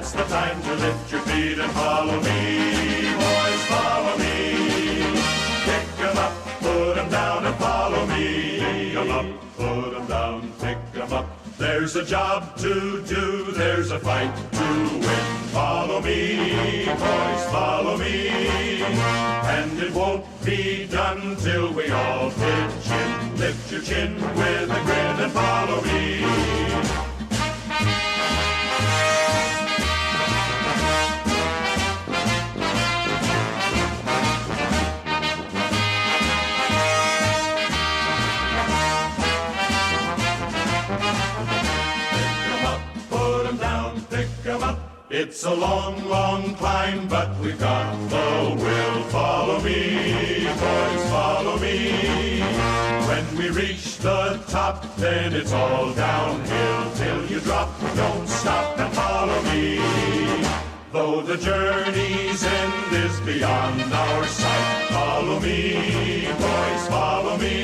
That's the time to lift your feet and follow me. Boys, follow me. Pick 'em up, put 'em down and follow me. Pick 'em up, put 'em down, pick 'em up. There's a job to do, there's a fight to win. Follow me, boys, follow me. And it won't be done till we all pitch in. Lift your chin with a grin and follow me. It's a long, long climb, but we've got the will. Follow me, boys, follow me. When we reach the top, then it's all downhill till you drop. Don't stop and follow me. Though the journey's end is beyond our sight, follow me, boys, follow me.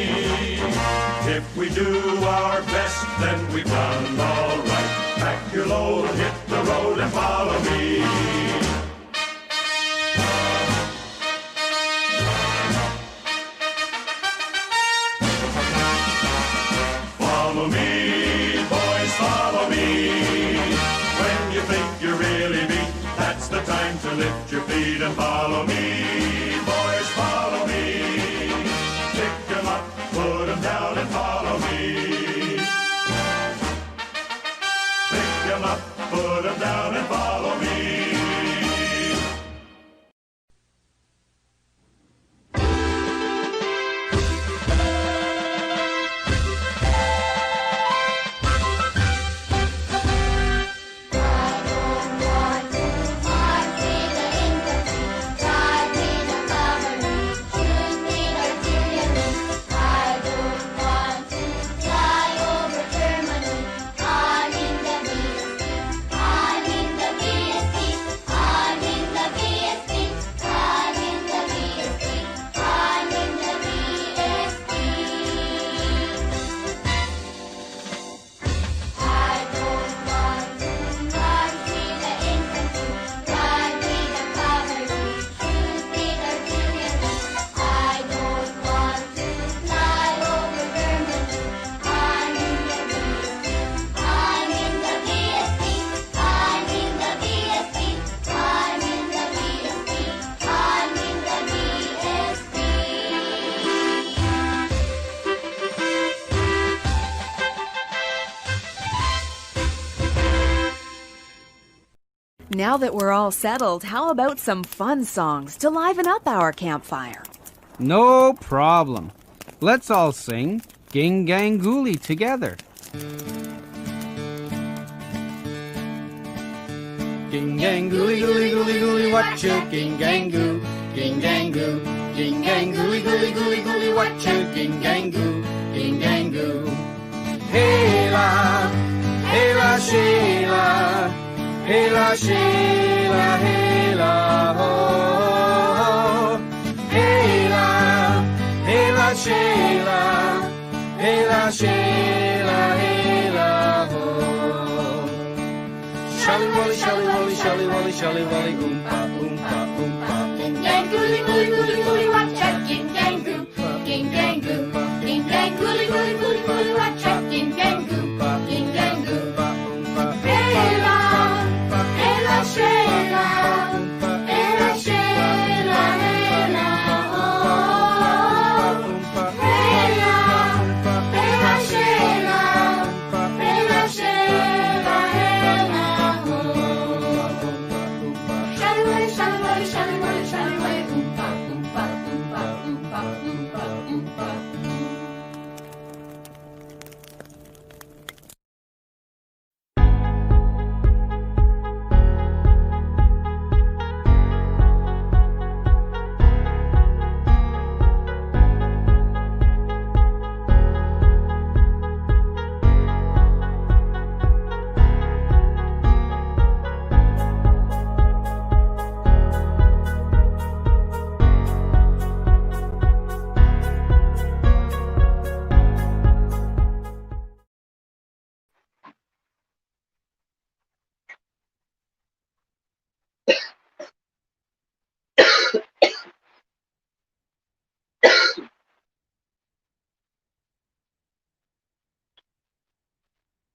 If we do our best, then we've done all right. Pack your load, hit the road and follow me. Follow me, boys, follow me. When you think you're really beat, that's the time to lift your feet and follow me. Boys, follow me. Pick 'em up, put 'em down and follow me. Pick 'em up, put 'em down and follow me. Now that we're all settled, how about some fun songs to liven up our campfire? No problem. Let's all sing Gingangooli together. Gingangooli, gooly, gooly, gooly, what you gingangoo, gingangoo, gingangooli, gooly, gooly, gooly, what you gingangoo, gingangoo. Hey la, Sheila. Hey la Sheila, hey la ho. Hey la Sheila, hey la Sheila, hey la ho. Sholly wolly, sholly wolly, sholly wolly, sholly wolly, oompa, oompa, oompa. Gingangooli, gooly, gooly, gooly, watch out, gingangoo, gingangoo, gingangooli, gooly, gooly, gooly, watch out, gingangoo, gingangoo. Hey la. Sheila, Ella Sheila, Ella, oh. Ella Sheila, Ella Sheila, Ella, oh. Shally, shally, shally, shally, shally, oompa, oompa, oompa.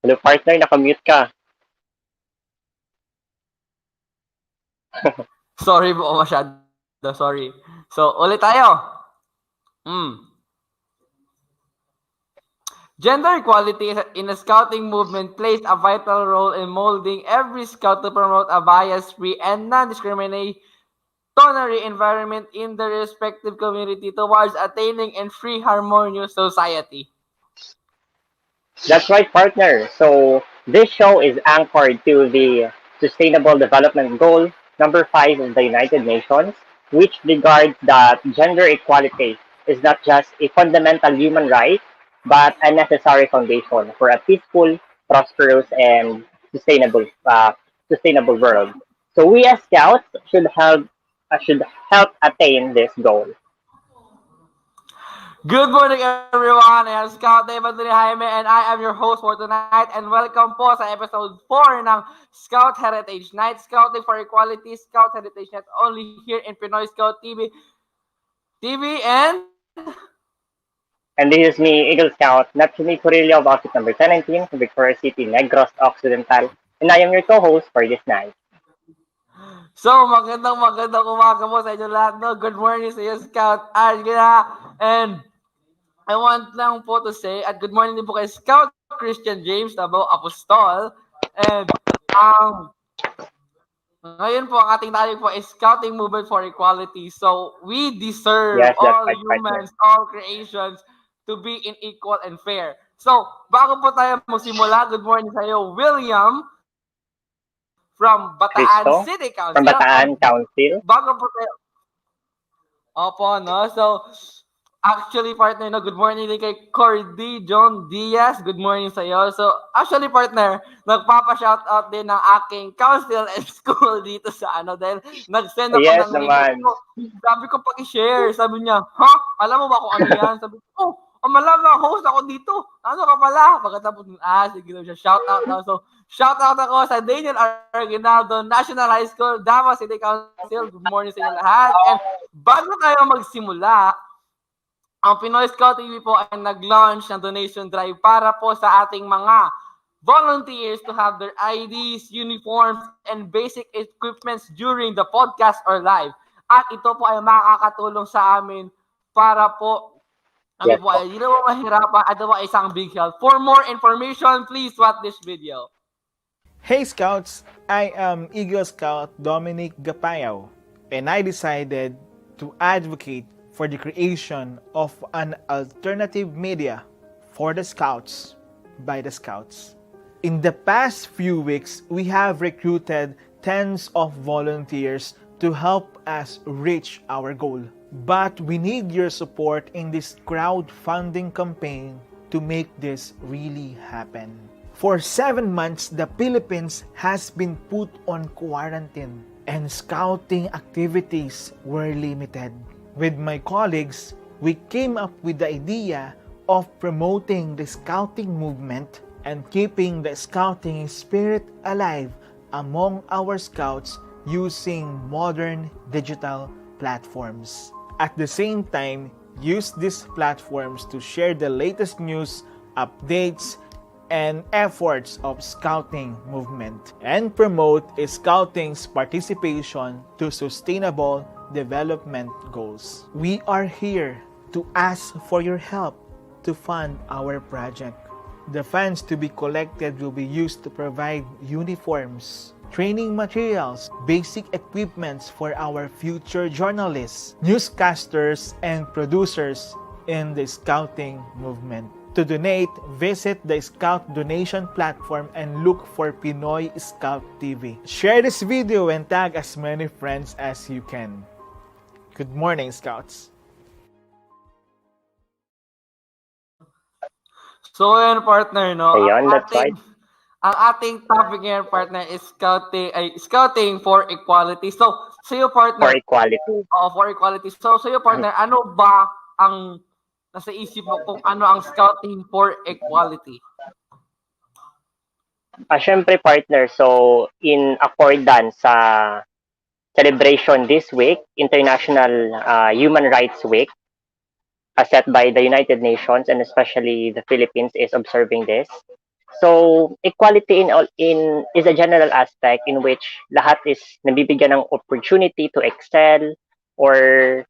Hello, partner, nakamute ka. Sorry po masyado. Sorry. So, ulit tayo. Gender equality in the scouting movement plays a vital role in molding every scout to promote a bias-free and non-discriminatory environment in the respective community towards attaining a free, harmonious society. That's right, partner. So this show is anchored to the Sustainable Development Goal number 5 of the United Nations, which regards that gender equality is not just a fundamental human right, but a necessary foundation for a peaceful, prosperous, and sustainable world. So we as scouts should help attain this goal. Good morning, everyone. I am Scout David Jaime and I am your host for tonight. And welcome po sa episode 4 ng Scout Heritage Night. Scouting for Equality, Scout Heritage Night only here in Pinoy Scout TV and... And this is me, Eagle Scout, Natsumi Curillo of Outfit number 1019 from Victoria City, Negros Occidental. And I am your co-host for this night. So, magandang umaga po sa inyo lahat. No? Good morning sa iyo, Scout Argina. And I want lang po to say, at good morning din po kay Scout Christian James, Tabo Apostol. And ngayon po, ang ating topic po is Scouting Movement for Equality. So, we deserve all humans, all creations to be in equal and fair. So, bago po tayo magsimula, good morning sa iyo, William from Bataan City Council. From Bataan Council. Bago po tayo. Opo, no? So, actually, partner, no, good morning din kay Cordy John Diaz. Good morning sa iyo. So, actually, partner, nagpapa-shoutout din ng aking council and school dito sa dahil nag-send ako ng link. Sabi ko pag-share. Sabi niya, ha? Alam mo ba kung ano yan? Sabi ko, malama, host ako dito. Ano ka pala? Pagkatapos, sige daw siya, shoutout daw. So, shoutout ako sa Daniel Arginaldo National High School, Davao City Council. Good morning sa inyo lahat. And bago tayo magsimula, ang Pinoy Scout TV po ay nag-launch ng donation drive para po sa ating mga volunteers to have their IDs, uniforms, and basic equipments during the podcast or live. At ito po ay makakatulong sa amin para po kami po ay hindi na mahirapan at ay isang big help. For more information, please watch this video. Hey Scouts! I am Eagle Scout Dominic Gapayaw, and I decided to advocate for the creation of an alternative media for the Scouts by the Scouts. In the past few weeks, we have recruited tens of volunteers to help us reach our goal. But we need your support in this crowdfunding campaign to make this really happen. For 7 months, the Philippines has been put on quarantine and scouting activities were limited. With my colleagues, we came up with the idea of promoting the scouting movement and keeping the scouting spirit alive among our scouts using modern digital platforms. At the same time, use these platforms to share the latest news, updates, and efforts of scouting movement and promote scouting's participation to sustainable development goals. We are here to ask for your help to fund our project. The funds to be collected will be used to provide uniforms, training materials, basic equipments for our future journalists, newscasters, and producers in the scouting movement. To donate, visit the Scout donation platform and look for Pinoy Scout TV. Share this video and tag as many friends as you can. Good morning, Scouts! So, yun, partner, no? Ayun, that's right. Ang ating topic ngayon, partner, is scouting for equality. So, sa iyo, partner. For equality. For equality. So, sa iyo, partner, ano ba ang nasa isip mo kung ano ang scouting for equality? Syempre, partner, so in accordance sa celebration this week, International Human Rights Week, set by the United Nations and especially the Philippines is observing this. So equality in is a general aspect in which lahat is nabibigyan ng opportunity to excel, or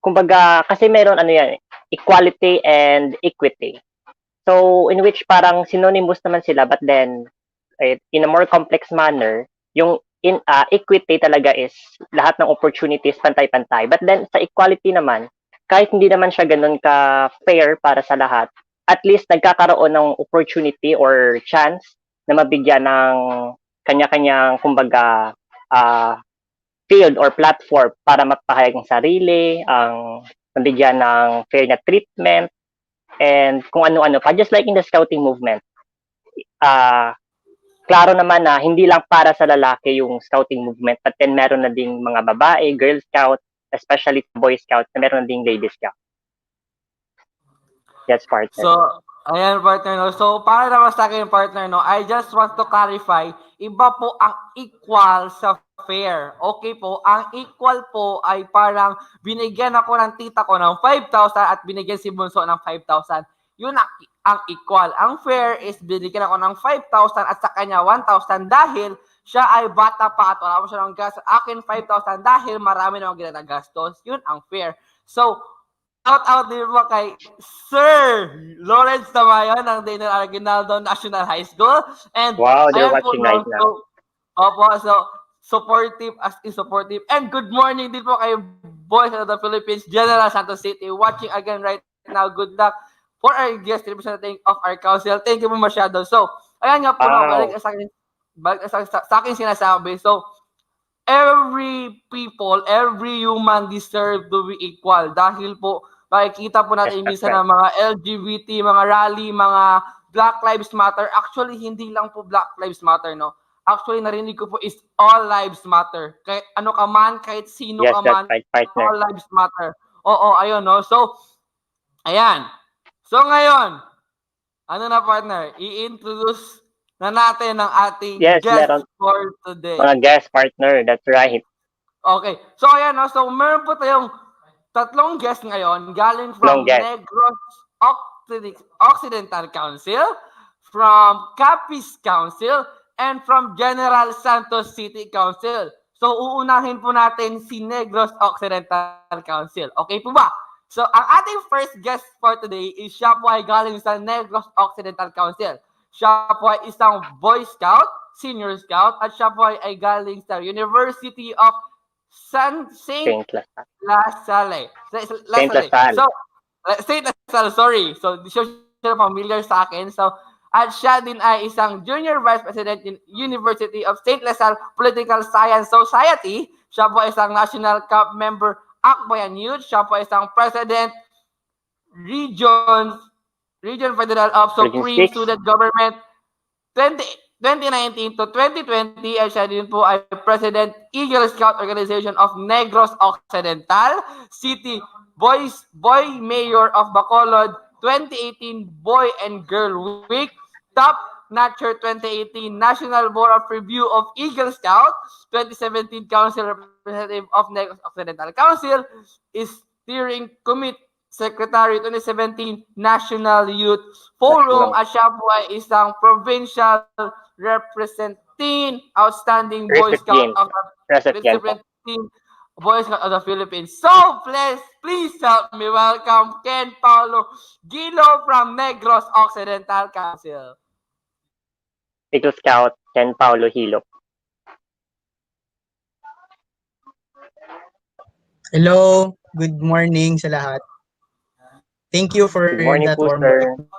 kumbaga kasi meron ano yan, equality and equity. So in which parang synonymous naman sila, but then in a more complex manner, yung equity talaga is lahat ng opportunities pantay-pantay. But then sa equality naman, kahit hindi naman siya ganun ka fair para sa lahat, at least nagkakaroon ng opportunity or chance na mabigyan ng kanya-kanyang kumbaga field or platform para mapahayag ng sarili, ang mabigyan ng fair na treatment, and kung ano-ano pa. Just like in the scouting movement, klaro naman na hindi lang para sa lalaki yung scouting movement, but then meron na ding mga babae, Girl Scout, especially Boy Scout, na meron na ding Lady Scout. Yes, partner. So, ayan partner, no? So, para naman sa akin partner, no? I just want to clarify, iba po ang equal sa fair. Okay po, ang equal po ay parang binigyan ako ng tita ko ng 5,000 at binigyan si Bunso ng 5,000. Yun ang equal. Ang fair is binigyan ako ng 5,000 at sa kanya 1,000 dahil siya ay bata pa at wala mo siya ng gas. Akin 5,000 dahil marami na akong ginagastos. Yun ang fair. So, shout out din mo kay Sir Lawrence Tamayon ng Daniel Aguinaldo National High School. And wow, they're ayan watching po, right now. Opo, so supportive as in supportive. And good morning din po kay Boys of the Philippines, General Santos City, watching again right now. Good luck for our guest representative of our council. Thank you po masyado. So, ayan nga po, Wow. balik sa akin sinasabi. So, every people, every human deserve to be equal. Dahil po, makikita po natin Yes, minsan right. ng mga LGBT, mga rally, mga Black Lives Matter. Actually, hindi lang po Black Lives Matter, no? Actually, narinig ko po is all lives matter. Kahit ano ka man, kahit sino Yes, ka that's man, right, partner. all lives matter. Oo, ayun, no? So, ayan. So, ngayon, ano na partner, i-introduce na natin ang ating Yes, guest meron. for today. Mga guest partner, that's right. Okay. So, ayan, no? So, meron po tayong tatlong guest ngayon galing from Tatlong guest. Negros Occidental Council, from Capiz Council, and from General Santos City Council. So, uunahin po natin si Negros Occidental Council. Okay po ba? So, ang ating first guest for today is siya po ay galing sa Negros Occidental Council. Siya po ay isang Boy Scout, Senior Scout, at siya po ay galing sa University of Saint Saint Lasal. LaSalle. Saint Lasal. So, Saint LaSalle, sorry. So, di siya familiar sa akin. So, at siya din ay isang Junior Vice President in University of Saint LaSalle Political Science Society. Siya po ay isang National Cup member Akbayan Youth. Siya po ay isang President Region Federal of Supreme Region 6. Student Government 2019 to 2020. At siya din po ay President Eagle Scout Organization of Negros Occidental City, Boy Mayor of Bacolod 2018 Boy and Girl Week, Top Nurture 2018 National Board of Review of Eagle Scout, 2017 Council Representative of Negros Occidental Council, Steering Committee Secretary 2017 National Youth Forum, at siya po ay isang provincial representing outstanding Boy Scout of the Boy Scout of the Philippines. So, please help me welcome Ken Paulo Gilo from Negros Occidental Council. Eagle Scout, Ken Paulo Hilo. Hello, good morning sa lahat. Thank you for Good morning that po, warm sir. welcome.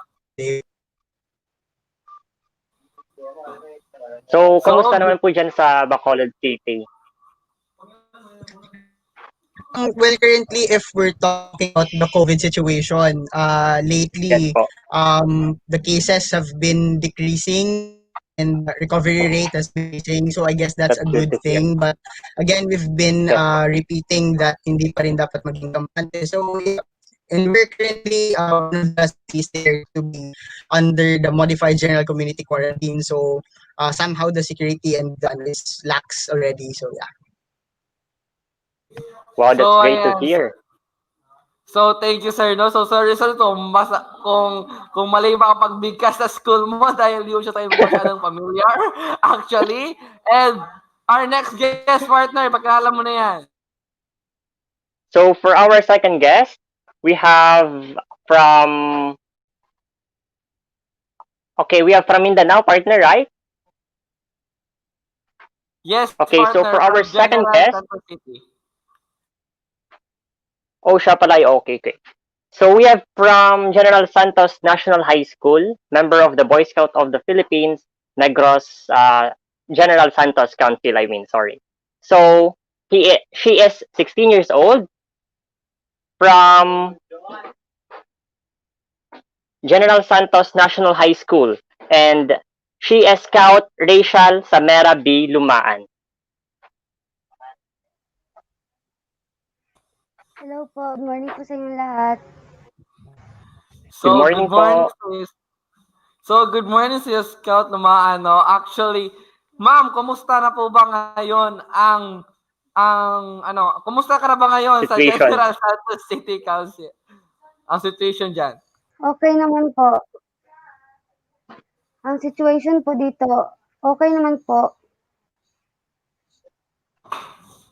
So, kamusta naman po dyan sa Bacolod City? Well, currently, if we're talking about the COVID situation, Yes lately, po. the cases have been decreasing and the recovery rate has been increasing. So I guess that's a That's good good to hear. thing. But again, we've been Yes. repeating that hindi pa rin dapat maging kampante. So yeah. And we're currently one of the cities there to be under the modified general community quarantine. So somehow the security and the is lax already. So yeah. Wow, that's So, great to ayan. hear. So, thank you, sir. No? So, sorry, sir, kung mali ba ang pagbigkas sa school mo dahil di mo siya tayo masyadong familiar, actually. And our next guest partner, pagkakala mo na yan. So for our second guest, we have from we have from Mindanao, partner, right? Yes, Okay, so partner, for our from second General guest, Santos City. oh, siya pala, okay. So we have from General Santos National High School, member of the Boy Scout of the Philippines, Negros, General Santos Council, I mean, sorry. So she is 16 years old from General Santos National High School, and she is Scout Rachel Samera B. Lumaan. Hello po, good morning po sa inyo lahat. Good morning po. Good morning sa iyo, Scout Lumaan, no? Actually, ma'am, kumusta na po ba ngayon kumusta ka na ba ngayon sa Situation. General Santos City Council? Ang situation diyan. Okay naman po. Ang situation po dito, okay naman po.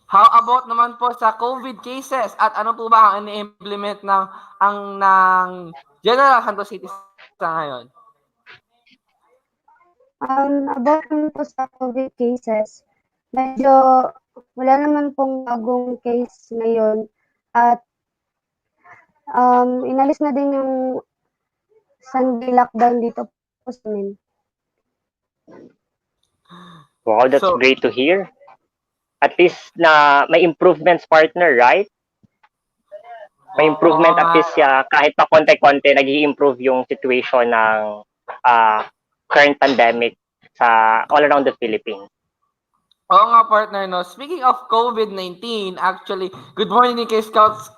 How about naman po sa COVID cases at ano po ba ang ini-implement ng General Santos City sa ngayon? About naman po sa COVID cases, medyo wala naman pong bagong case ngayon at inalis na din yung Sunday lockdown dito po sa amin. Wow, that's So- great to hear. At least na may improvements, partner, right? May improvement Oo at nga. least kahit pa konti-konti nag-i-improve yung situation ng current pandemic sa all around the Philippines. Oo nga, partner, no? Speaking of COVID-19, actually, good morning kay Scouts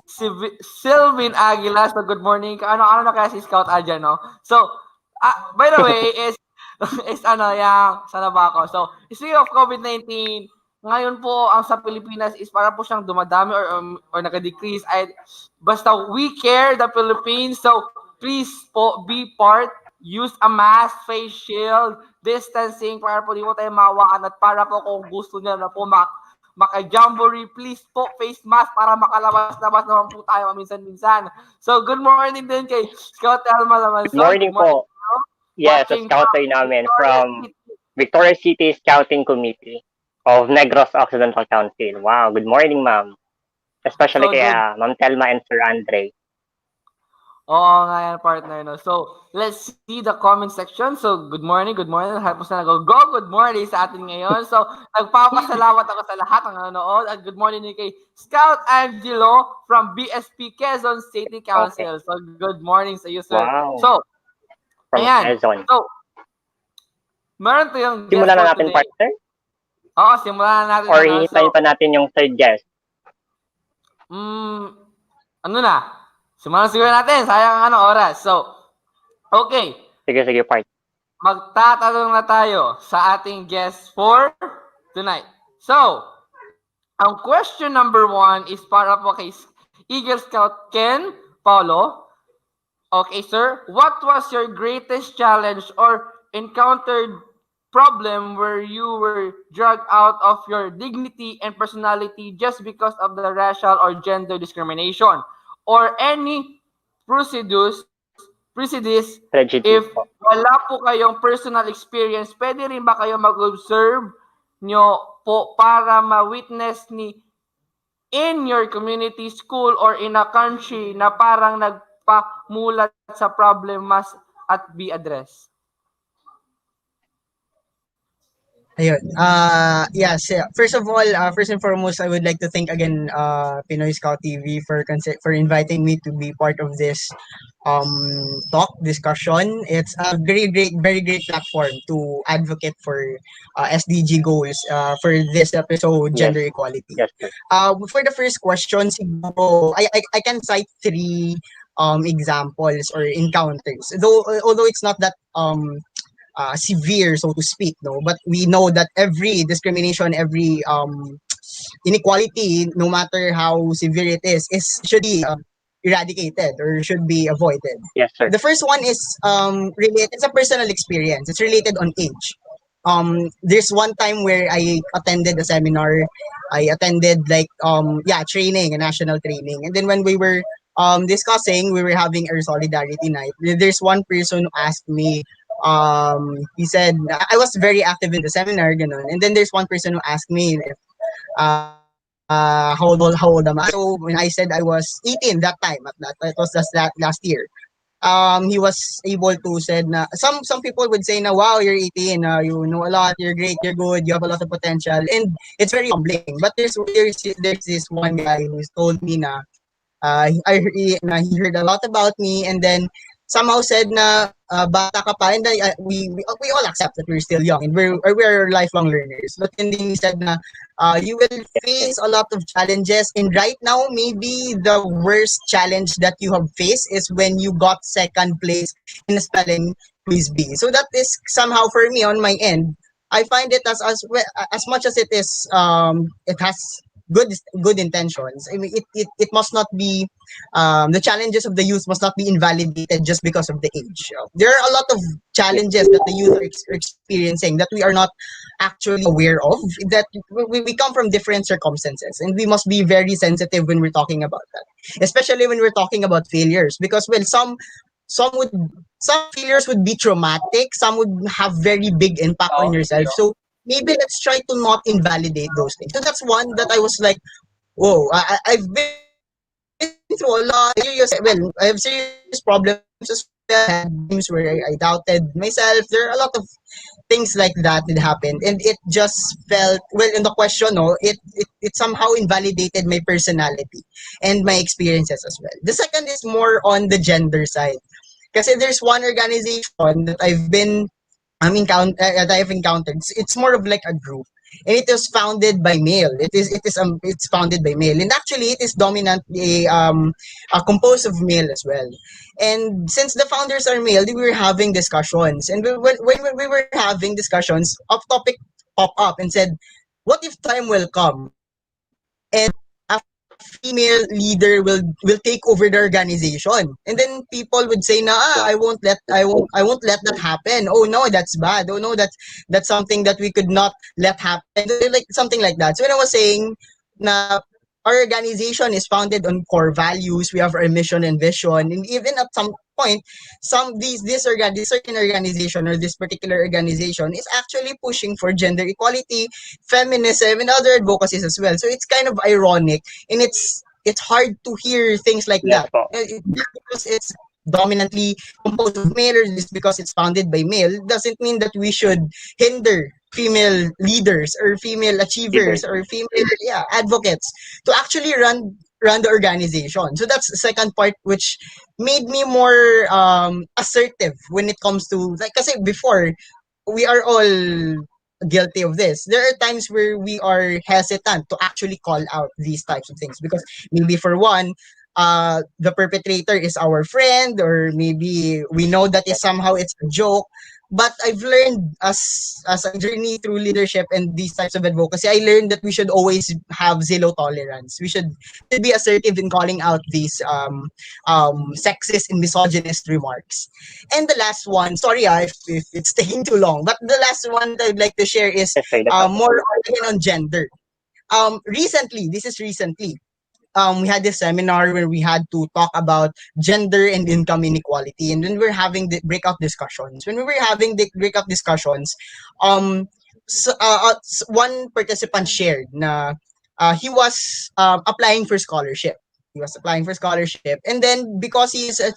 si Sylvin Aguila. So, good morning. Ano na kaya si Scout Adja, no? So, by the way, saan na ba ako? So, speaking of COVID-19, ngayon po, ang sa Pilipinas is para po siyang dumadami or naka-decrease. Basta we care the Philippines. So, please po, be part. Use a mask, face shield, distancing para po di po tayo mawakan at para po kung gusto niya na po maka-jamboree, please po, face mask para makalabas-labas naman po tayo minsan-minsan. So, good morning din kay Scout Elma Lamanson. Good morning po. Yes, a Watching scouter namin from City. Victoria City Scouting Committee of Negros Occidental Council. Wow, good morning, ma'am. Especially So kay Ma'am Telma and Sir Andre. Oo nga yan, partner. No? So, let's see the comment section. So, good morning. Tapos na good morning sa atin ngayon. So, nagpapasalamat ako sa lahat ng nanonood. At good morning din kay Scout Angelo from BSP Quezon City Council. So, good morning sa iyo, sir. Wow. So, From ayan. Quezon. So, meron to yung guest Simulan for na natin, today. partner? Oo, simulan na natin. Or hihintayin pa natin yung third guest? Ano na? Simulan siguro natin. Sayang oras. So, okay. Sige, partner. Magtatanong na tayo sa ating guest for tonight. So, ang question number 1 is para po kay Eagle Scout Ken Paulo. Okay, sir. What was your greatest challenge or encountered problem where you were dragged out of your dignity and personality just because of the racial or gender discrimination? Or any prejudice, Prejudice if po. wala po kayong personal experience, pwede rin ba kayo mag-observe nyo po para ma-witness in your community, school, or in a country na parang nagpamulat sa problem at be addressed? Ayun. Yes. First of all, first and foremost, I would like to thank again Pinoy Scout TV for inviting me to be part of this discussion. It's a very great platform to advocate for SDG goals for this episode, Yes. gender equality. Yes, sir. For the first question, siguro, I can cite 3 examples or encounters. Although it's not that severe, so to speak, no, but we know that every discrimination, every inequality, no matter how severe it is should be eradicated or should be avoided. Yes, sir. The first one is related. It's a personal experience. It's related on age. There's one time where I attended a seminar. I attended like training, a national training, and then when we were discussing, we were having our solidarity night. There's one person who asked me. He said I was very active in the seminar, ganun. And then there's one person who asked me if how old am I? So when I said I was 18 that time, at that it was just that last year. He was able to said na some people would say na wow, you're 18, you know a lot, you're great, you're good, you have a lot of potential, and it's very humbling. But there's this one guy who's told me na he heard a lot about me, and then somehow said na bata ka pa, and then we all accept that we're still young and we're lifelong learners. But then he said na you will face a lot of challenges, and right now maybe the worst challenge that you have faced is when you got second place in a spelling quiz B. So that is somehow for me on my end. I find it as much as it is it has good intentions. I mean, it must not be the challenges of the youth must not be invalidated just because of the age. There are a lot of challenges that the youth are experiencing that we are not actually aware of. That we come from different circumstances, and we must be very sensitive when we're talking about that, especially when we're talking about failures. Because well, some would some failures would be traumatic, some would have very big impact on yourself. So maybe let's try to not invalidate those things. So that's one that I was like, whoa, I've been through a lot. I have serious problems as well. I had times where I doubted myself. There are a lot of things like that that happened, and it just felt well in the question. No, it somehow invalidated my personality and my experiences as well. The second is more on the gender side. Kasi there's one organization that I've encountered. It's more of like a group, and it was founded by male. It's founded by male, and actually it is dominantly composed of male as well. And since the founders are male, we were having discussions, and when we were having discussions, off topic pop up and said, "What if time will come and a female leader will take over the organization?" And then people would say, "Nah, I won't let that happen. Oh no, that's bad. Oh no, that's something that we could not let happen." Like something like that. So when I was saying na our organization is founded on core values, we have our mission and vision, and even at some point, this certain organization or this particular organization is actually pushing for gender equality, feminism, and other advocacies as well. So it's kind of ironic, and it's hard to hear things like Yes, that. po. Just because it's dominantly composed of male or just because it's founded by male doesn't mean that we should hinder female leaders or female achievers or female advocates to actually run the organization. So that's the second part which made me more assertive when it comes to like kasi before we are all guilty of this. There are times where we are hesitant to actually call out these types of things because maybe for one, the perpetrator is our friend, or maybe we know that is somehow it's a joke. But I've learned as a journey through leadership and these types of advocacy, I learned that we should always have zero tolerance. We should be assertive in calling out these sexist and misogynist remarks. And the last one, sorry if it's taking too long, but the last one that I'd like to share is Yes, sir. That's more on gender. Recently, we had this seminar where we had to talk about gender and income inequality. And when we were having the breakout discussions, one participant shared na he was applying for scholarship. He was applying for scholarship, and then because he is an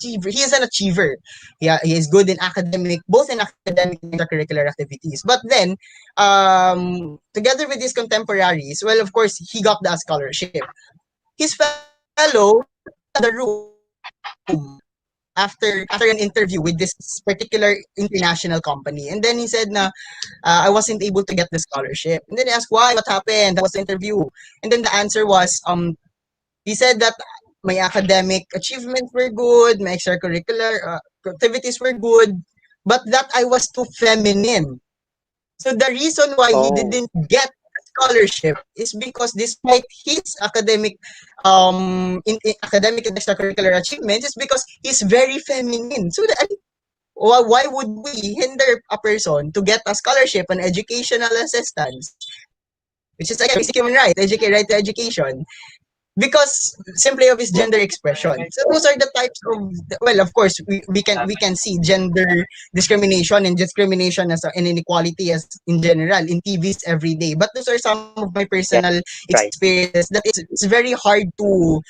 achiever. He is good in academic, both in academic and extracurricular activities. But then, together with his contemporaries, well, of course, he got the scholarship. His fellow in the room after an interview with this particular international company, and then he said na I wasn't able to get the scholarship. And then he asked why, what happened, how was the interview? And then the answer was he said that my academic achievements were good, my extracurricular activities were good, but that I was too feminine. So the reason why he Oh. didn't get scholarship is because despite his academic academic and extracurricular achievements, is because he's very feminine. So why would we hinder a person to get a scholarship and educational assistance, which is again basic human right, right to education, because simply of his gender expression. So those are the types of, well, of course we can see gender discrimination and discrimination as an inequality as in general in TVs every day. But those are some of my Yeah, personal right. experiences that it's very hard to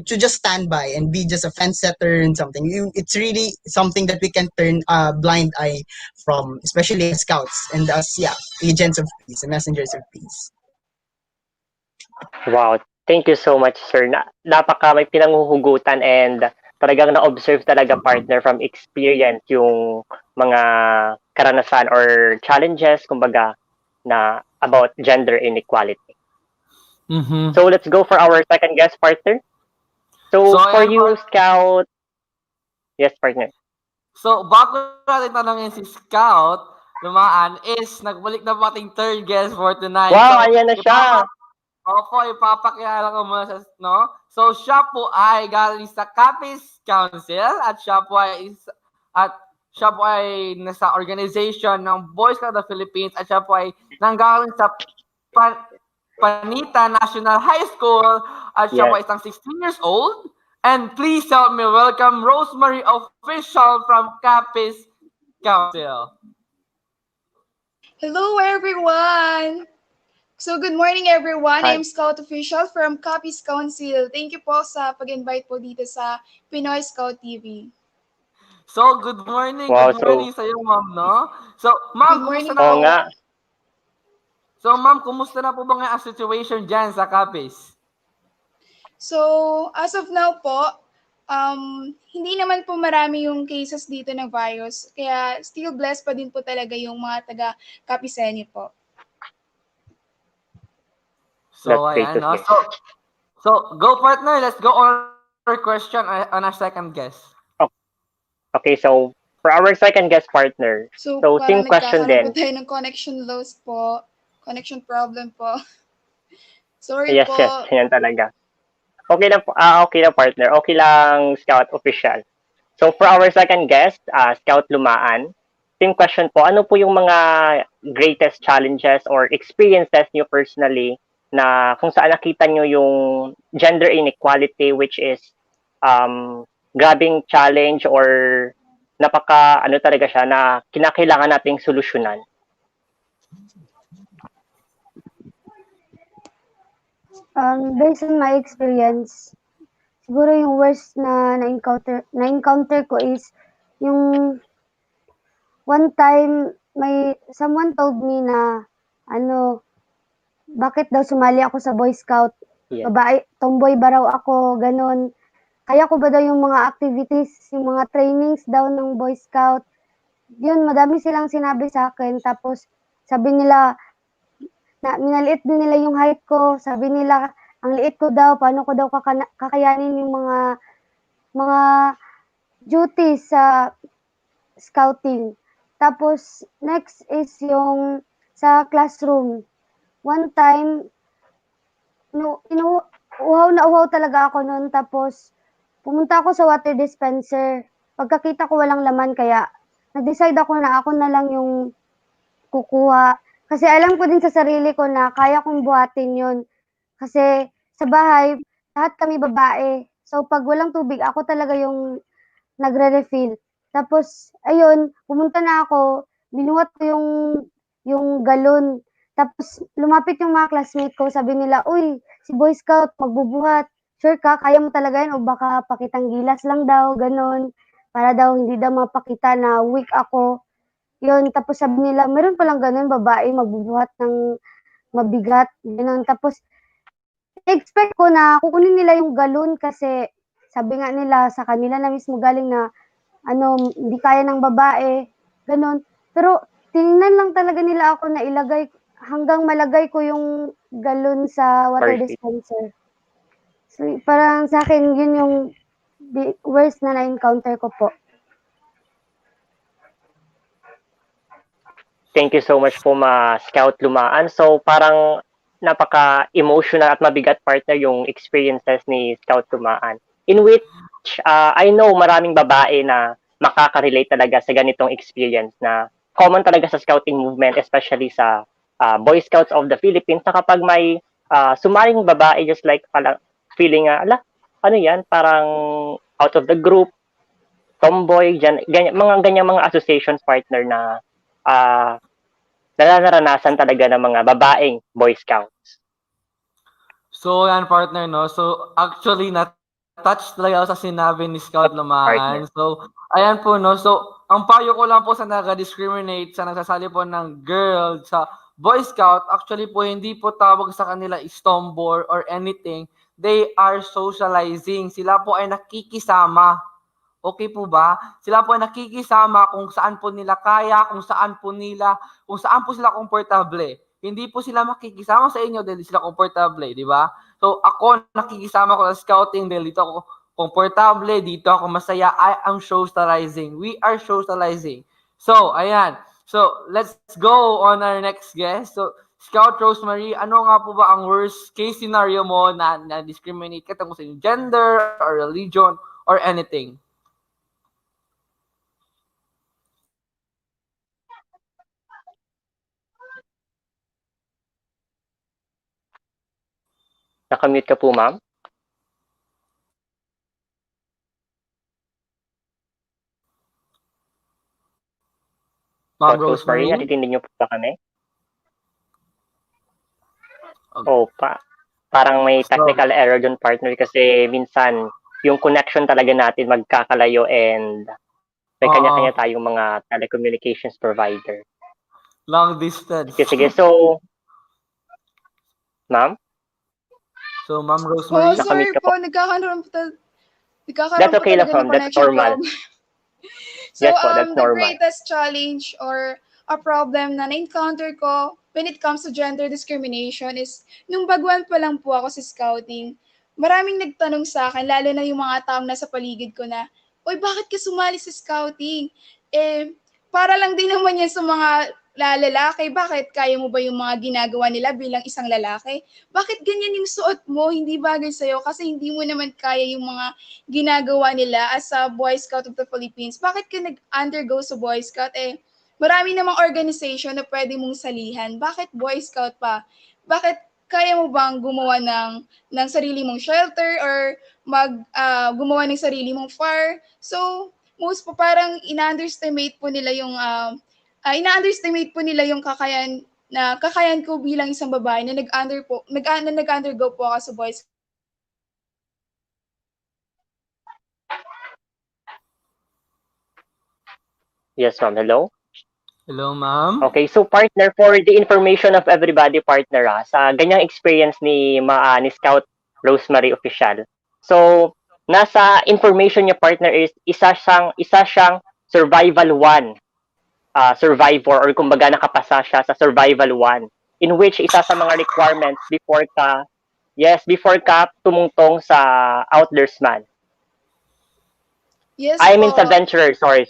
just stand by and be just a fence setter and something. It's really something that we can turn a blind eye from, especially as scouts and as agents of peace and messengers of peace. Wow. Thank you so much, sir. Napaka may pinanghuhugutan and talagang na-observe talaga, partner, from experience yung mga karanasan or challenges, kumbaga, na about gender inequality. Mm-hmm. So let's go for our second guest, partner. So for ayan, you, Scout. Yes, partner. So, bago natin tanongin si Scout, Lumaan, is nagbalik na po ating third guest for tonight. Wow, So, ayan na siya. ipapakilala ko muna sa, no? So, siya po ay galing sa Capiz Council at siya po ay nasa organization ng Boy Scouts of the Philippines at siya po ay nanggaling sa Panita National High School at siya po ay isang 16 years old. And please help me welcome Rosemary Official from Capiz Council. Hello, everyone! So, good morning, everyone. Hi. I'm Scout Official from Capiz Council. Thank you po sa pag-invite po dito sa Pinoy Scout TV. So, good morning. Wow, Good morning sa iyo, ma'am, no? So, ma'am, Good morning kumusta na Oo po? nga. So, ma'am, kumusta na po ba nga ang situation dyan sa Capiz? So, as of now po, hindi naman po marami yung cases dito ng virus. Kaya still blessed pa din po talaga yung mga taga-Capizenyo po. So, That's great ayan, to no? hear. So, go partner. Let's go on our question on our second guest. Okay, so for our second guest, partner. So, So, same parang question nagkakaroon din. po tayo ng connection loss po. Connection problem po. Sorry Yes, po. yes, yan talaga. Okay lang, okay lang, partner. Okay lang, Scout Official. So for our second guest, Scout Lumaan, same question po. Ano po yung mga greatest challenges or experiences niyo personally na kung saan nakita niyo yung gender inequality, which is grabing challenge or napaka ano talaga siya na kinakailangan nating solusyonan? Based on my experience, siguro yung worst na na-encounter ko is yung one time someone told me na bakit daw sumali ako sa Boy Scout? Yeah. Babae, tomboy ba raw ako, ganun. Kaya ko ba daw yung mga activities, yung mga trainings daw ng Boy Scout? Yun, madami silang sinabi sa akin. Tapos sabi nila, na minaliit din nila yung height ko. Sabi nila, ang liit ko daw, paano ko daw kakayanin yung mga duties sa scouting. Tapos, next is yung sa classroom. One time, uhaw na uhaw talaga ako noon. Tapos, pumunta ako sa water dispenser. Pagkakita ko walang laman, kaya nag-decide ako na ako na lang yung kukuha. Kasi alam ko din sa sarili ko na kaya kong buhatin yun. Kasi sa bahay, lahat kami babae. So, pag walang tubig, ako talaga yung nagre-refill. Tapos, ayun, pumunta na ako, binuhat ko yung galon. Tapos, lumapit yung mga classmate ko, sabi nila, uy, si Boy Scout, magbubuhat. Sure ka, kaya mo talaga yun? O baka pakitang gilas lang daw, ganun. Para daw, hindi daw mapakita na weak ako. Yun, tapos sabi nila, meron palang ganun, babae, magbubuhat ng mabigat. Ganun. Tapos, expect ko na kukunin nila yung galon kasi sabi nga nila, sa kanila na mismo galing na, hindi kaya ng babae. Ganun. Pero, tinignan lang talaga nila ako na hanggang malagay ko yung galon sa water Perfect. dispenser. So, parang sa akin, yun yung worst na na-encounter ko po. Thank you so much po, Scout Lumaan. So, parang napaka-emotional at mabigat partner yung experiences ni Scout Lumaan. In which, I know maraming babae na makaka-relate talaga sa ganitong experience na common talaga sa scouting movement, especially sa Boy Scouts of the Philippines, na kapag may sumaring babae, just like pala, feeling, ala, ano yan, parang out of the group, tomboy, ganyang mga associations partner na nararanasan talaga ng mga babaeng Boy Scouts. So, yan partner, no? So, actually, na-touch talaga ako sa sinabi ni Scout Lumaan. So, ayan po, no? So, ang payo ko lang po sa nag-discriminate, sa nagsasali po ng girl, sa Boy Scout, actually po, hindi po tawag sa kanila is tomboy or anything. They are socializing. Sila po ay nakikisama. Okay po ba? Sila po ay nakikisama kung saan po nila kaya, kung saan po sila komportable. Hindi po sila makikisama sa inyo dahil sila komportable, di ba? So ako nakikisama ko sa scouting dahil dito ako komportable, dito ako masaya. I am socializing. We are socializing. So, ayan. So, let's go on our next guest. So, Scout Rosemary, ano nga po ba ang worst case scenario mo na discriminate ka tungkol sa gender or religion or anything? Nakamute ka po, ma'am? Ma'am Rosemary? Natitindig niyo po ba kami? Oh, parang may technical error dun, partner, kasi minsan yung connection talaga natin magkakalayo and may kanya-kanya tayong mga telecommunications provider. Long distance. Sige. So, ma'am? So, Ma'am Rosemary? sorry po, nagkakaroon That's okay lang, talaga ma'am. ng That's connection normal. problem. So, Yes po, that's the normal. greatest challenge or a problem na na-encounter ko when it comes to gender discrimination is nung baguhan pa lang po ako sa scouting, maraming nagtanong sa akin, lalo na yung mga taong nasa paligid ko na, "Uy, bakit ka sumali sa scouting?" Para lang din naman yan sa mga lalaki, bakit kaya mo ba yung mga ginagawa nila bilang isang lalaki? Bakit ganyan yung suot mo? Hindi bagay sa'yo kasi hindi mo naman kaya yung mga ginagawa nila as a Boy Scout of the Philippines. Bakit ka nag-undergo sa Boy Scout? Marami namang organization na pwede mong salihan. Bakit Boy Scout pa? Bakit kaya mo bang gumawa ng sarili mong shelter or gumawa ng sarili mong fire? So, parang ina-underestimate po nila yung kakayan ko bilang isang babae na nag-undergo po ako sa Boy Scout. Yes, ma'am. Hello? Hello, ma'am. Okay, so partner, for the information of everybody, partner, sa ganyang experience ni Scout Rosemary Official. So, nasa information niya, partner, is isa siyang survival 1 survivor, or kumbaga nakapasa siya sa survival 1, in which isa sa mga requirements before ka tumungtong sa outdoorsman. Yes, I mean po. sa venturer, sorry.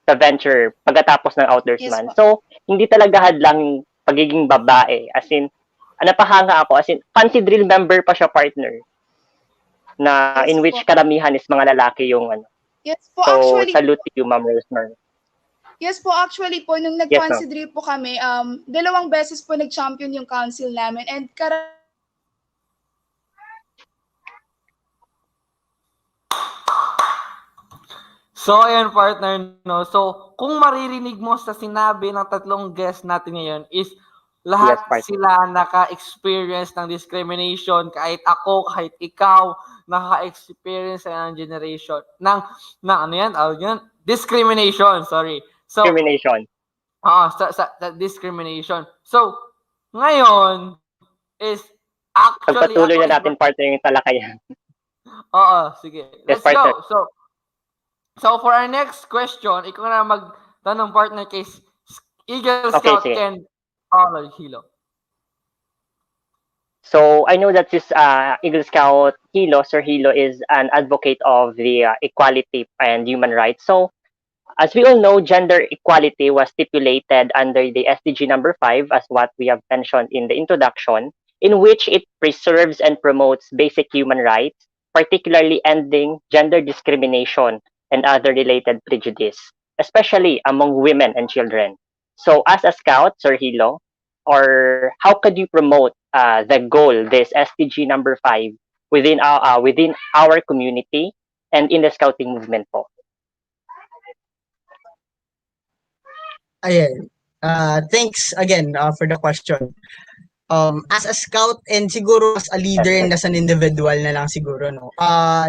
Sa venturer, pagkatapos ng outdoorsman. Yes, so, hindi talaga hadlang yung pagiging babae. As in, napahanga ako. As in, fancy drill member pa siya, partner. Na Yes, in which po. karamihan is mga lalaki yung ano. Yes po, So, actually. salute to you, Ma'am Rosemary. Yes po, actually po, nung nag-fancy drill po kami, 2 beses po nag-champion yung council namin. And So, ayan partner, no? So, kung maririnig mo sa sinabi ng 3 guests natin ngayon is lahat sila naka-experience ng discrimination, kahit ako, kahit ikaw, naka-experience ng generation, discrimination, sorry. So, Discrimination. sa discrimination. So, ngayon is actually... Pagpatuloy na natin, partner, yung talakayan. Oo, sige. Let's partner. go. So for our next question, ikaw na magtanong, partner, kay Eagle Scout and Hilo. So I know that this Eagle Scout Sir Hilo is an advocate of the equality and human rights. So As we all know, gender equality was stipulated under the SDG number 5, as what we have mentioned in the introduction, in which it preserves and promotes basic human rights, particularly ending gender discrimination and other related prejudice, especially among women and children. So, as a scout, Sir Hilo, or how could you promote the goal, this SDG number 5, within our community and in the scouting movement po? Ayan. Thanks again for the question. As a scout and siguro as a leader and as an individual na lang siguro, no?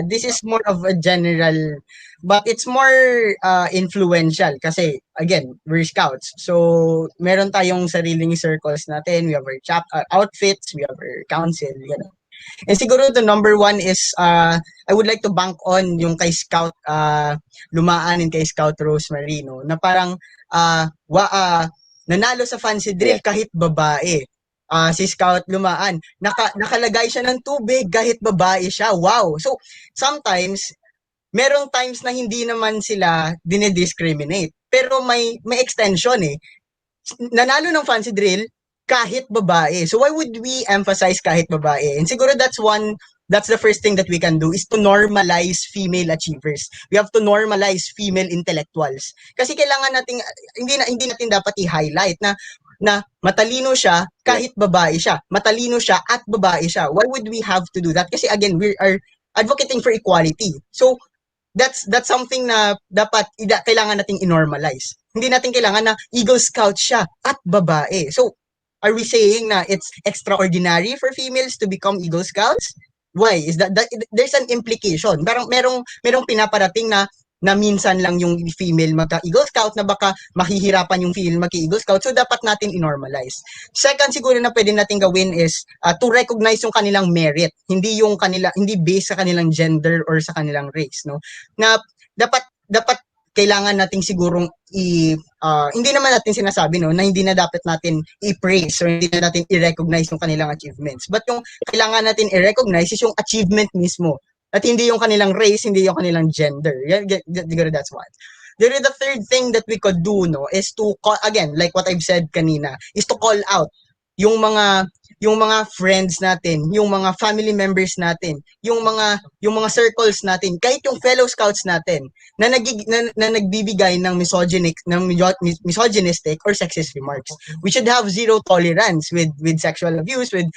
This is more of a general, but it's more influential kasi, again, we're scouts. So, meron tayong sariling circles natin. We have our outfits, we have our council, gano'n. And siguro the number one is, I would like to bank on yung kay Scout Lumaan and kay Scout Rosemary, no? Na parang, nanalo sa fancy drill kahit babae. Si Scout Lumaan, nakalagay siya ng tubig kahit babae siya. Wow! So, sometimes, merong times na hindi naman sila dinidiscriminate. Pero may extension eh. Nanalo ng fancy drill kahit babae. So why would we emphasize kahit babae? And siguro that's the first thing that we can do is to normalize female achievers. We have to normalize female intellectuals. Kasi kailangan nating hindi natin dapat i-highlight na matalino siya kahit babae siya. Matalino siya at babae siya. Why would we have to do that? Kasi again, we are advocating for equality. So that's something na dapat kailangan nating i-normalize. Hindi natin kailangan na Eagle Scout siya at babae. So are we saying na it's extraordinary for females to become Eagle Scouts? Why? Is that there's an implication. Merong pinaparating na minsan lang yung female magka-Eagle Scout na baka mahihirapan yung female magka-Eagle Scout. So dapat natin i-normalize. Second siguro na pwede natin gawin is to recognize yung kanilang merit. Hindi based sa kanilang gender or sa kanilang race, no? Na dapat kailangan nating sigurong hindi naman natin sinasabi no na hindi na dapat natin i-praise or hindi na natin i-recognize yung kanilang achievements. But yung kailangan natin i-recognize is yung achievement mismo. At hindi yung kanilang race, hindi yung kanilang gender. That's one. The third thing that we could do no is to call, again, like what I've said kanina, is to call out yung mga friends natin, yung mga family members natin, yung mga circles natin, kahit yung fellow scouts natin na nagbibigay ng misogynistic or sexist remarks. We should have zero tolerance with sexual abuse, with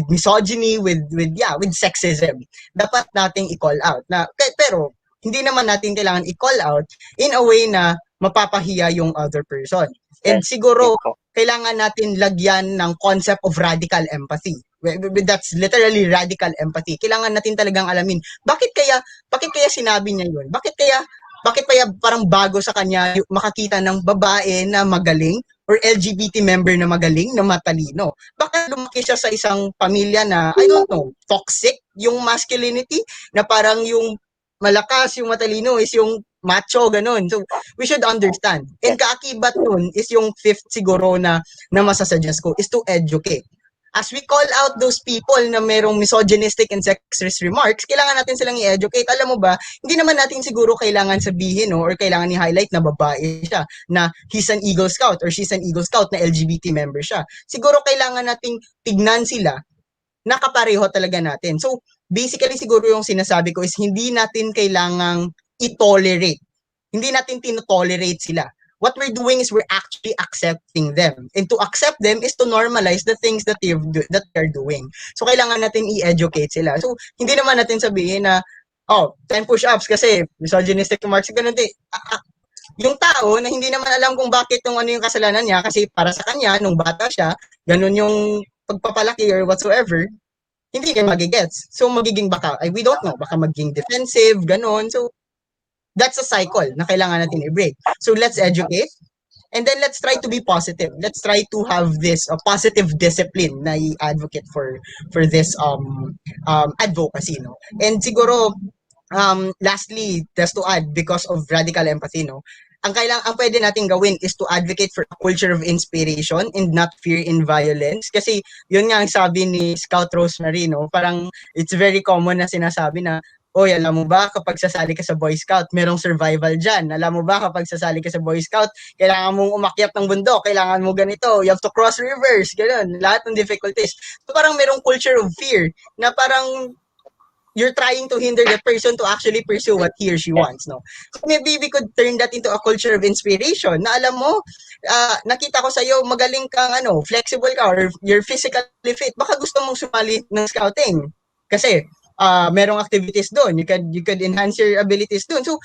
misogyny, with sexism. Dapat nating i-call out. Pero hindi naman natin kailangan i-call out in a way na mapapahiya yung other person. And siguro kailangan natin lagyan ng concept of radical empathy. That's literally radical empathy. Kailangan natin talagang alamin bakit kaya sinabi niya yun? Bakit kaya parang bago sa kanya makakita ng babae na magaling or LGBT member na magaling na matalino? Baka lumaki siya sa isang pamilya na I don't know, toxic yung masculinity na parang yung malakas yung matalino is yung macho, ganun. So, we should understand. And kaakibat nun is yung fifth siguro na masasuggest ko is to educate. As we call out those people na merong misogynistic and sexist remarks, kailangan natin silang i-educate. Alam mo ba, hindi naman natin siguro kailangan sabihin or kailangan i-highlight na babae siya, na he's an Eagle Scout or she's an Eagle Scout na LGBT member siya. Siguro kailangan nating tignan sila na kapareho talaga natin. So, basically siguro yung sinasabi ko is hindi natin kailangang i-tolerate. Hindi natin tino-tolerate sila. What we're doing is we're actually accepting them. And to accept them is to normalize the things that they're doing. So, kailangan natin i-educate sila. So, hindi naman natin sabihin na, 10 push-ups kasi misogynistic remarks, ganun din. Yung tao na hindi naman alam kung bakit ano yung kasalanan niya kasi para sa kanya, nung bata siya, ganun yung pagpapalaki or whatsoever, hindi kayo magigets. So, magiging we don't know, baka magiging defensive, ganun. So, that's a cycle na kailangan natin i-break. So, let's educate. And then, let's try to be positive. Let's try to have this positive discipline na i-advocate for this advocacy. No? And siguro, lastly, just to add, because of radical empathy, no, ang pwede natin gawin is to advocate for a culture of inspiration and not fear in violence. Kasi yun nga ang sabi ni Scout Rosemary, no, parang it's very common na sinasabi na Oy, alam mo ba kapag sasali ka sa Boy Scout, merong survival dyan. Alam mo ba kapag sasali ka sa Boy Scout, kailangan mong umakyat ng bundok, kailangan mo ganito, you have to cross rivers, ganun, lahat ng difficulties. So parang merong culture of fear na parang you're trying to hinder the person to actually pursue what he or she wants, no? So maybe we could turn that into a culture of inspiration na alam mo, nakita ko sa'yo, magaling kang flexible ka or you're physically fit, baka gusto mong sumali ng scouting. Kasi, merong activities doon, you could enhance your abilities doon. So,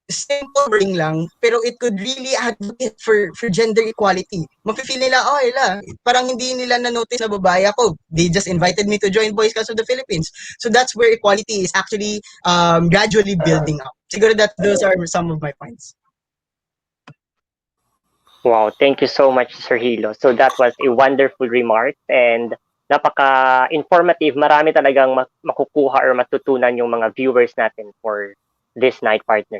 simple bring lang, pero it could really advocate for gender equality. Mafe-feel nila, parang hindi nila na-notice na babae ako. They just invited me to join Boy Scouts of the Philippines. So that's where equality is actually gradually building up. Siguro that those are some of my points. Wow, thank you so much, Sir Hilo. So that was a wonderful remark and napaka-informative. Marami talagang makukuha or matutunan yung mga viewers natin for this night, partner.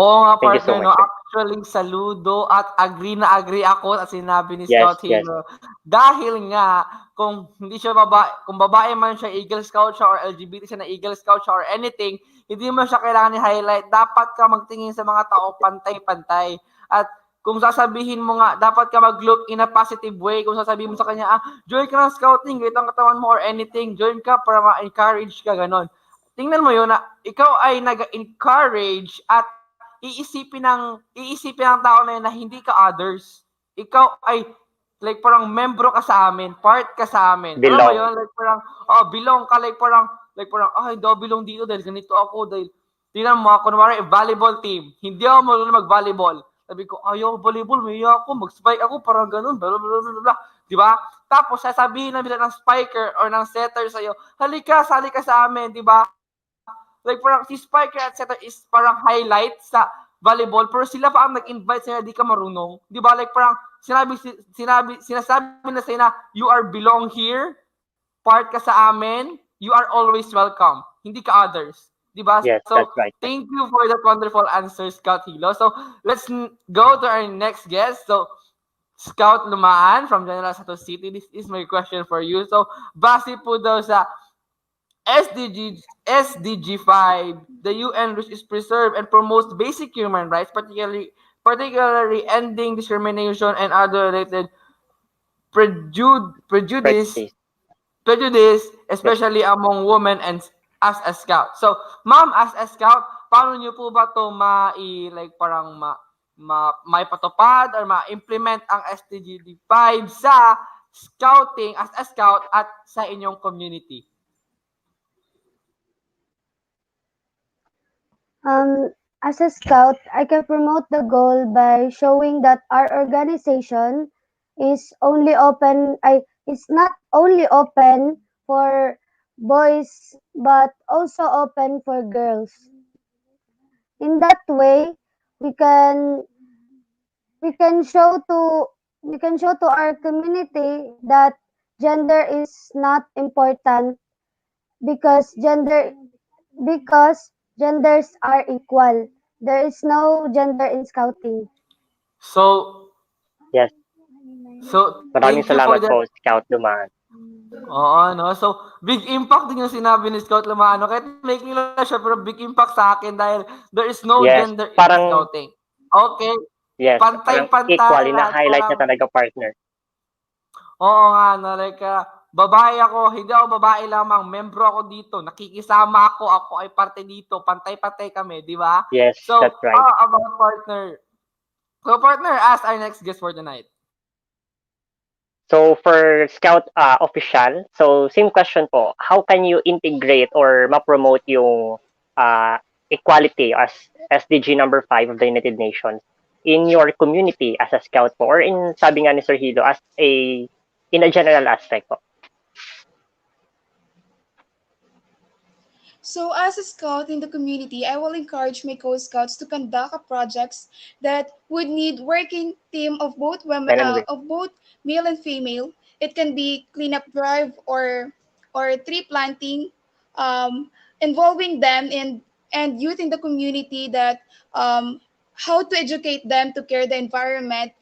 Oo nga, Thank you so partner, much, no? sir. Actually, saludo at agree na agree ako at sinabi ni Yes, Scout Hilo. Dahil nga, kung hindi siya babae, kung babae man siya, Eagle Scout siya, or LGBT siya na Eagle Scout siya, or anything, hindi mo siya kailangan i-highlight. Dapat ka magtingin sa mga tao pantay-pantay. At kung sasabihin mo nga, dapat ka mag-look in a positive way. Kung sasabihin mo sa kanya, join ka ng scouting, ganito ang katawan mo, or anything, join ka para ma-encourage ka, ganon. Tingnan mo yun na ikaw ay nag-encourage at iisipin ng tao na yun na hindi ka others. Ikaw ay like parang membro ka sa amin, part ka sa amin. Alam mo yun? Like parang, belong ka, like parang, hindi ako belong dito dahil ganito ako, dahil, tingnan mo, kunwari, volleyball team, hindi ako marunong mag-volleyball. Sabi ko, ayaw volleyball, may ako, mag-spike ako, parang ganun, blah, blah, blah, blah, blah. Diba? Tapos, sasabihin na nila ng spiker or ng setter sa'yo, halika, sali ka sa amin, diba? Like parang si spiker at setter is parang highlight sa volleyball, pero sila pa ang nag-invite sa'yo, di ka marunong. Di ba? Like parang sinasabi na sa'yo na you are belong here, part ka sa amin, you are always welcome. Hindi ka others. Di ba? Yes, So, that's right. thank you for that wonderful answer, Scout Hilo. So, let's go to our next guest. So, Scout Lumaan from General Santos City. This is my question for you. So, base po daw sa SDG 5, the UN is preserve and promotes basic human rights, particularly ending discrimination and other related prejudice, especially among women and as a scout. So, ma'am, as a scout, paano niyo po ba to maipatupad or ma-implement ang SDG 5 sa scouting as a scout at sa inyong community? As a scout, I can promote the goal by showing that our organization is not only open for boys but also open for girls. In that way, we can show to our community that gender is not important because genders are equal. There is no gender in scouting. So, Yes. so Maraming thank you for salamat that. po, Scout Lumaan. Oo, no? So, big impact din yung sinabi ni Scout Lumano. Kahit may kilala siya, pero big impact sa akin dahil there is no Yes, gender in parang, scouting. Okay? yes, parang Pantay-pantay equal, lahat, na-highlight na parang- talaga, partner. Oo nga, no? Like, babae ako, hindi ako babae lamang, membro ako dito, nakikisama ako ay parte dito, pantay-pantay kami, di ba? Yes, So, that's right. about partner. So, partner, ask our next guest for tonight. So for Scout official, so same question po, how can you integrate or ma-promote yung equality as SDG number 5 of the United Nations in your community as a Scout po, or in, sabi nga ni Sir Hilo, in a general aspect po? So as a scout in the community, I will encourage my co-scouts to conduct projects that would need working team of both women, Men and women. of both male and female. It can be cleanup drive or tree planting, involving them and youth in the community that how to educate them to care the environment.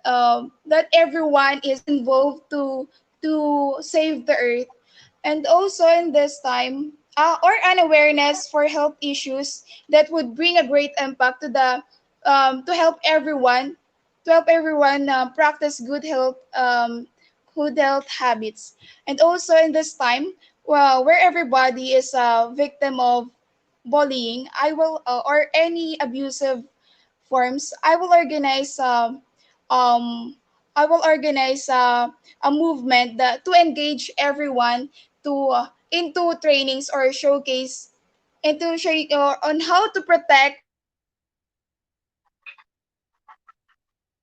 That everyone is involved to save the earth. And also in this time, or an awareness for health issues that would bring a great impact to the to help everyone practice good health habits. And also in this time, well, where everybody is a victim of bullying, I will or any abusive forms, um, I will organize a movement that to engage everyone to into trainings or showcase into show on how to protect.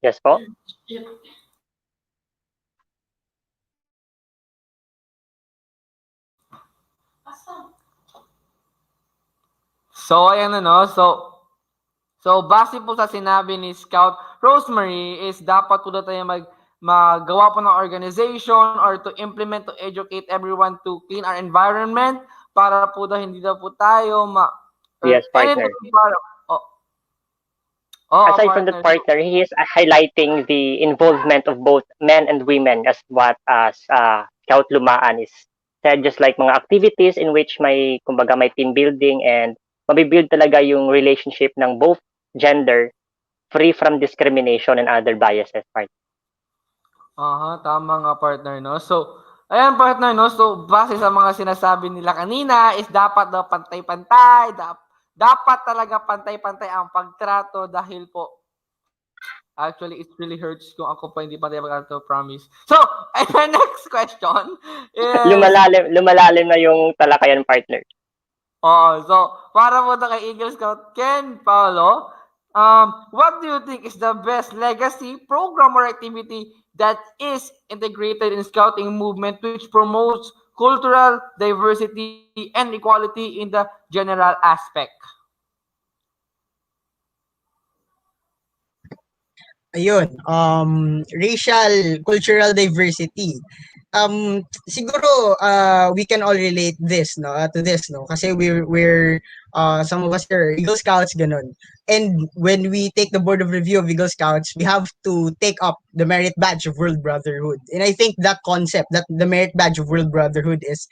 Yes po? So, ayan ano, so base po sa sinabi ni Scout Rosemary is dapat po na tayo magawa po ng organization or to implement to educate everyone to clean our environment para po daw hindi daw po tayo Yes, partner. Aside from that, partner, he is highlighting the involvement of both men and women as what Scout Lumaan is said, just like mga activities in which may, kumbaga, may team building and mabibuild talaga yung relationship ng both gender free from discrimination and other biases, partner. Tama nga, partner, no? So, ayan, partner, no? So, base sa mga sinasabi nila kanina is dapat daw pantay-pantay, dapat talaga pantay-pantay ang pagtrato dahil po actually it really hurts kung ako pa hindi pantay pagtrato, promise. So, our next question is lumalalim na yung talakayan, partner. So para po na kay Eagle Scout Ken Paolo, what do you think is the best legacy program or activity that is integrated in scouting movement which promotes cultural diversity and equality in the general aspect? Ayun, racial, cultural diversity. Siguro we can all relate this to this kasi we're some of us are Eagle Scouts ganun. And when we take the board of review of Eagle Scouts, we have to take up the merit badge of World Brotherhood. And I think that concept, that the merit badge of World Brotherhood is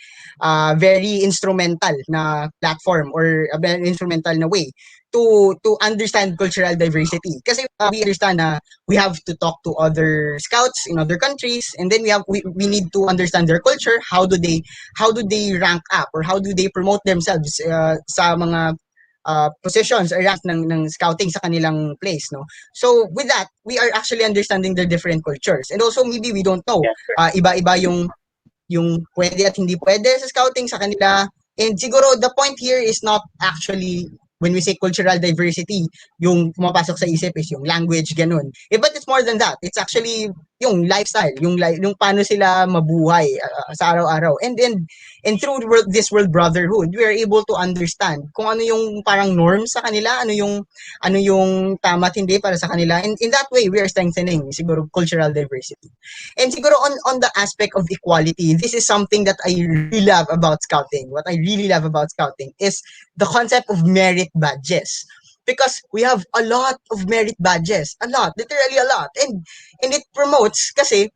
very instrumental na platform or a very instrumental na way to understand cultural diversity. Kasi we understand na we have to talk to other scouts in other countries, and then we need to understand their culture. How do they rank up or how do they promote themselves sa mga positions or rank ng scouting sa kanilang place, no? So with that, we are actually understanding their different cultures, and also maybe we don't know iba-iba yung pwede at hindi pwede sa scouting sa kanila. And siguro the point here is not actually when we say cultural diversity, yung pumapasok sa isip is yung language, ganun. But it's more than that. It's actually yung lifestyle, yung paano sila mabuhay sa araw-araw. And through this World Brotherhood, we are able to understand kung ano yung parang norms sa kanila, ano yung tama at hindi para sa kanila. And in that way, we are strengthening siguro cultural diversity. And siguro on the aspect of equality, this is something that I really love about scouting. What I really love about scouting is the concept of merit badges. Because we have a lot of merit badges. A lot. Literally a lot. And it promotes kasi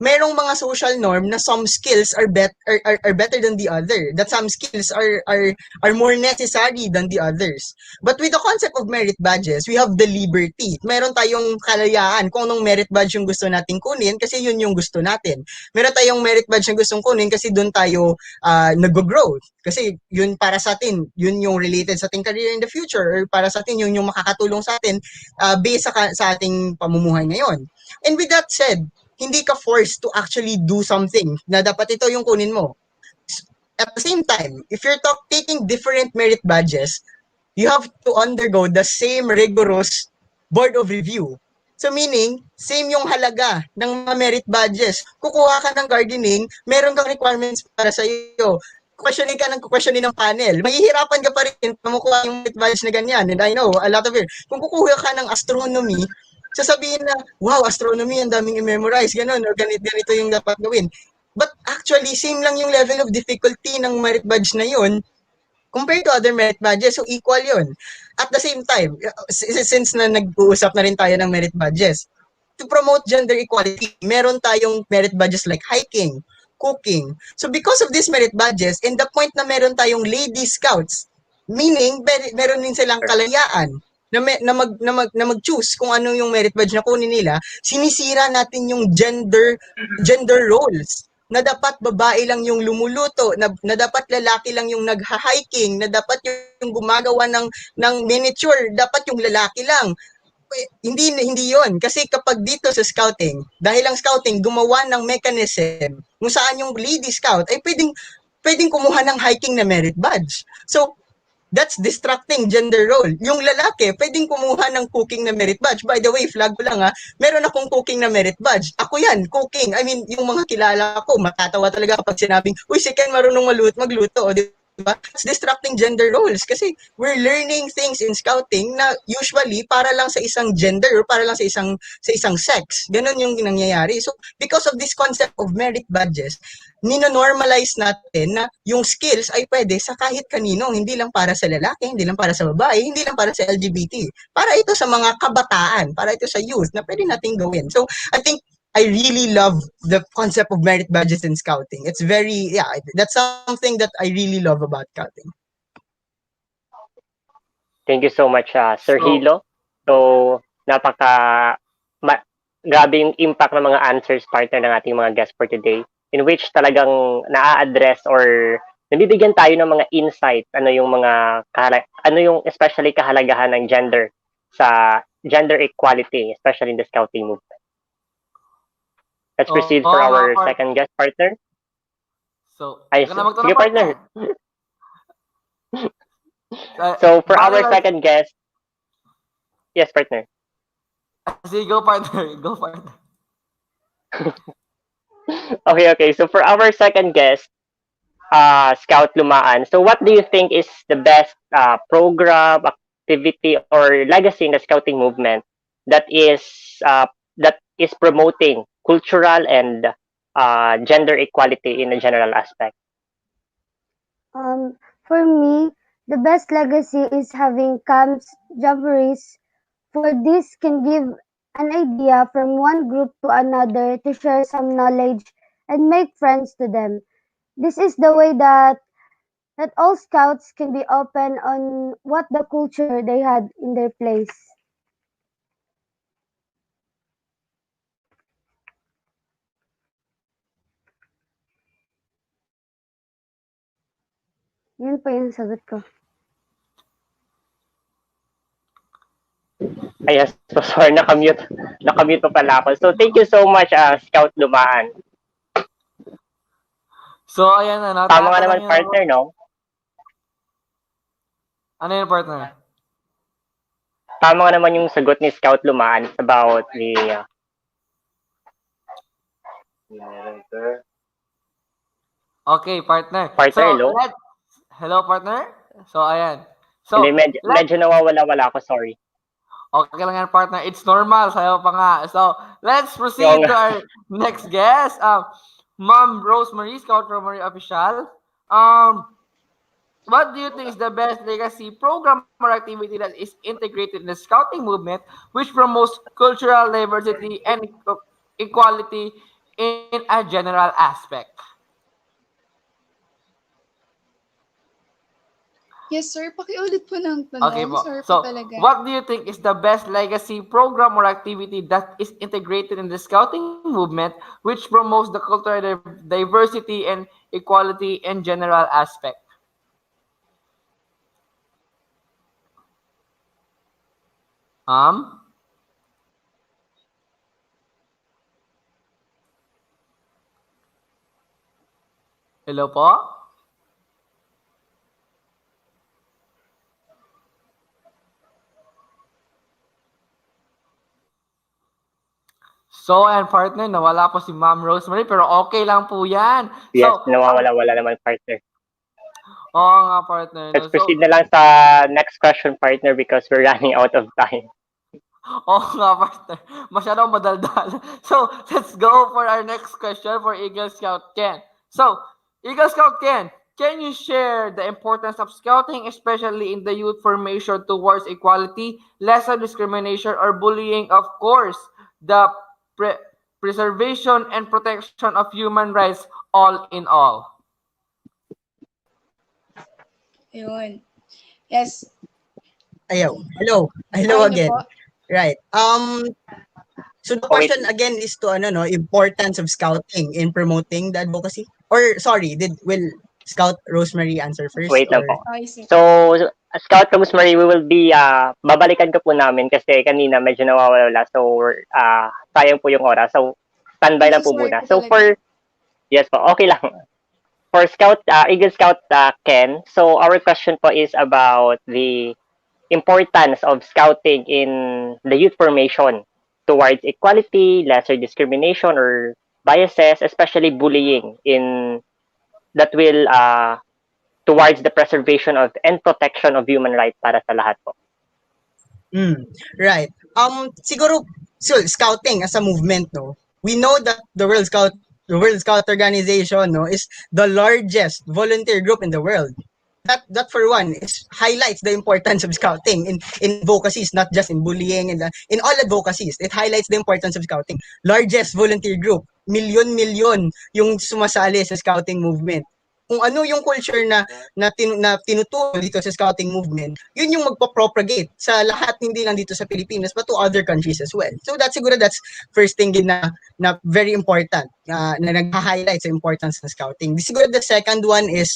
merong mga social norm na some skills are better than the other, that some skills are more necessary than the others. But with the concept of merit badges, we have the liberty. Meron tayong kalayaan kung anong merit badge yung gusto nating kunin kasi yun yung gusto natin. Meron tayong merit badge na gustong kunin kasi doon tayo nag-grow. Kasi yun para sa atin, yun yung related sa ating career in the future, or para sa atin yun yung makakatulong sa atin based sa ating pamumuhay ngayon. And with that said, hindi ka forced to actually do something na dapat ito yung kunin mo. At the same time, if you're taking different merit badges, you have to undergo the same rigorous board of review. So meaning, same yung halaga ng mga merit badges. Kukuha ka ng gardening, meron kang requirements para sa iyo. Questioning ka ng panel. Mahihirapan ka pa rin kumukuha yung merit badge na ganyan. And I know, a lot of it. Kung kukuha ka ng astronomy, sasabihin na, wow, astronomy, ang daming i-memorize, gano'n, or ganito yung dapat gawin. But actually, same lang yung level of difficulty ng merit badge na yun compared to other merit badges, so equal yun. At the same time, since na nag-uusap na rin tayo ng merit badges, to promote gender equality, meron tayong merit badges like hiking, cooking. So because of these merit badges, and the point na meron tayong lady scouts, meaning meron din silang kalayaan na mag-choose kung ano yung merit badge na kunin nila, sinisira natin yung gender roles na dapat babae lang yung lumuluto, na dapat lalaki lang yung nagha-hiking, na dapat yung gumagawa ng miniature, dapat yung lalaki lang. Hindi yon, kasi kapag dito sa scouting, dahil ang scouting gumawa ng mechanism kung saan yung lady scout ay pwedeng kumuha ng hiking na merit badge. So that's distracting gender role. Yung lalaki, pwedeng kumuha ng cooking na merit badge. By the way, flag ko lang meron akong cooking na merit badge. Ako yan, cooking. I mean, yung mga kilala ko, matatawa talaga kapag sinabing, uy, si Ken marunong magluto. Di ba? It's distracting gender roles kasi we're learning things in scouting na usually para lang sa isang gender or para lang sa isang sex. Ganon yung nangyayari. So, because of this concept of merit badges, nino-normalize natin na yung skills ay pwede sa kahit kanino, hindi lang para sa lalaki, hindi lang para sa babae, hindi lang para sa LGBT. Para ito sa mga kabataan, para ito sa youth na pwede nating gawin. So, I think I really love the concept of merit badges in scouting. It's that's something that I really love about scouting. Thank you so much, Sir Hilo. So, grabe yung impact ng mga answers, partner, ng ating mga guests for today, in which talagang na-address or nabibigyan tayo ng mga insight, ano yung especially kahalagahan ng gender sa gender equality, especially in the scouting movement. Let's proceed for our second guest, partner. So, sige, partner. So, for our second guest, yes, partner. Sige, go, partner. Go, partner. Okay. So, for our second guest, Scout Lumaan, so what do you think is the best program, activity, or legacy in the scouting movement that is promoting cultural and gender equality in a general aspect? For me, the best legacy is having camps, jamborees, for this can give an idea from one group to another to share some knowledge and make friends to them. This is the way that all scouts can be open on what the culture they had in their place. Yun po yung sagot ko. Yes, so sorry, nakamute pa pala ako. So thank you so much, Scout Lumaan. So, ayan na. Tama nga naman, partner, no? Ano yun, partner? Tama nga naman yung sagot ni Scout Lumaan about the... Okay, partner. Partner, hello? Hello, partner? So, ayan. So, hindi, medyo nawawala-wala ako, sorry. Okay lang yan, partner. It's normal. Sayo pa nga. So, let's proceed to our next guest. Ma'am Rosemary, Scout Rosemary Official. What do you think is the best legacy program or activity that is integrated in the scouting movement, which promotes cultural diversity and equality in a general aspect? Yes, sir. Pakiulit po ng tanong. Okay po. Sorry So, po talaga. what do you think is the best legacy program or activity that is integrated in the scouting movement, which promotes the cultural diversity and equality in general aspect? Hello po? So, and partner, nawala po si Ma'am Rosemary, pero okay lang po yan. Yes, So, nawawala-wala naman, partner. Oo nga, partner. Let's proceed na lang sa next question, partner, because we're running out of time. Oo nga, partner. Masyadong madaldal. So, let's go for our next question for Eagle Scout Ken. So, Eagle Scout Ken, can you share the importance of scouting, especially in the youth formation towards equality, lesser discrimination, or bullying? Of course, the preservation, and protection of human rights all in all. Ayun. Yes. Ayaw. Hello. Hello Okay niyo again. po? Right. So the Oh, wait. question again is to ano no, importance of scouting in promoting the advocacy. Or sorry, will Scout Rosemary answer first Wait lang or po. Okay, sige. So, Scout Rosemary, we will be, babalikan ka po namin kasi kanina medyo nawawala. So, sayang po yung oras. So, standby I'm lang so po sorry muna. po So, talaga. yes po, okay lang. For Scout, Eagle Scout Ken, so our question po is about the importance of scouting in the youth formation towards equality, lesser discrimination, or biases, especially bullying in that will towards the preservation of and protection of human rights para sa lahat po. right. Siguro so scouting as a movement, no. We know that the World Scout Organization, no, is the largest volunteer group in the world. That for one is highlights the importance of scouting in advocacies, not just in bullying and in all advocacies. It highlights the importance of scouting. Largest volunteer group, milyon yung sumasali sa scouting movement. Kung ano yung culture na tinuturo dito sa scouting movement, yun yung magpo-propagate sa lahat, hindi lang dito sa Pilipinas but to other countries as well. So that's first thing din na very important, na nag-highlight sa importance ng scouting. Siguro the second one is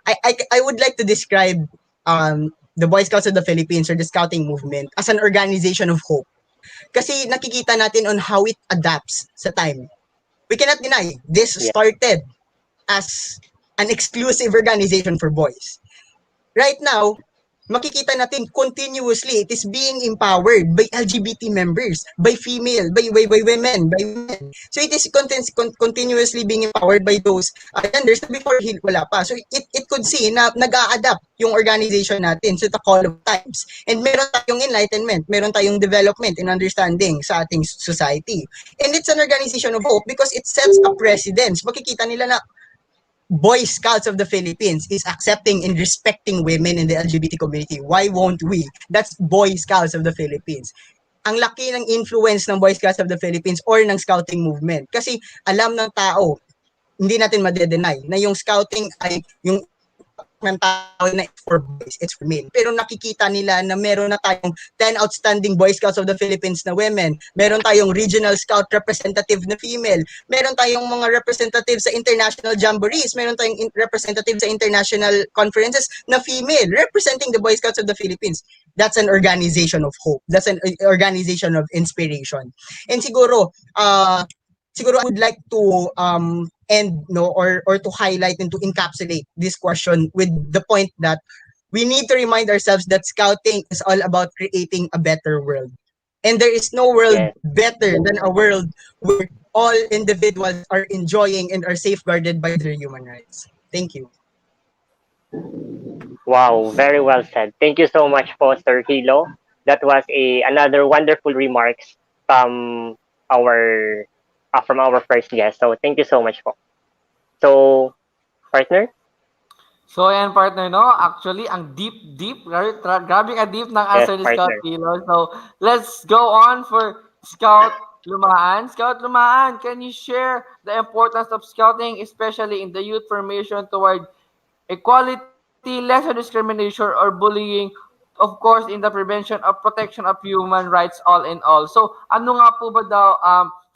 I would like to describe the Boy Scouts of the Philippines or the Scouting movement as an organization of hope. Kasi nakikita natin on how it adapts sa time. We cannot deny this Yeah. started as an exclusive organization for boys. Right now, makikita natin continuously it is being empowered by LGBT members, by female, by women, by men. So it is continuously being empowered by those genders na before wala pa. So it could see na nag-a-adapt yung organization natin to the call of times. And meron tayong enlightenment, meron tayong development and understanding sa ating society. And it's an organization of hope because it sets a precedence. Makikita nila na Boy Scouts of the Philippines is accepting and respecting women in the LGBT community. Why won't we? That's Boy Scouts of the Philippines. Ang laki ng influence ng Boy Scouts of the Philippines or ng scouting movement. Kasi alam ng tao, hindi natin madedenay na yung scouting ay yung ng tao na it's for boys, it's for men. Pero nakikita nila na meron na tayong 10 outstanding Boy Scouts of the Philippines na women, meron tayong regional scout representative na female, meron tayong mga representative sa international jamborees, meron tayong representative sa international conferences na female representing the Boy Scouts of the Philippines. That's an organization of hope. That's an organization of inspiration. And siguro I would like to end or to highlight and to encapsulate this question with the point that we need to remind ourselves that scouting is all about creating a better world. And there is no world Yes. better than a world where all individuals are enjoying and are safeguarded by their human rights. Thank you. Wow, very well said. Thank you so much po, Sir Hilo. That was another wonderful remarks our from our first guest. So thank you so much po. So, partner? So, ayan, partner, no? Actually, ang deep, grabe ka deep ng Yes, answer ni partner. Scout Kilo. So, let's go on for Scout Lumaan. Scout Lumaan, can you share the importance of scouting, especially in the youth formation toward equality, lesser discrimination, or bullying, of course, in the prevention of protection of human rights all in all. So, ano nga po ba daw,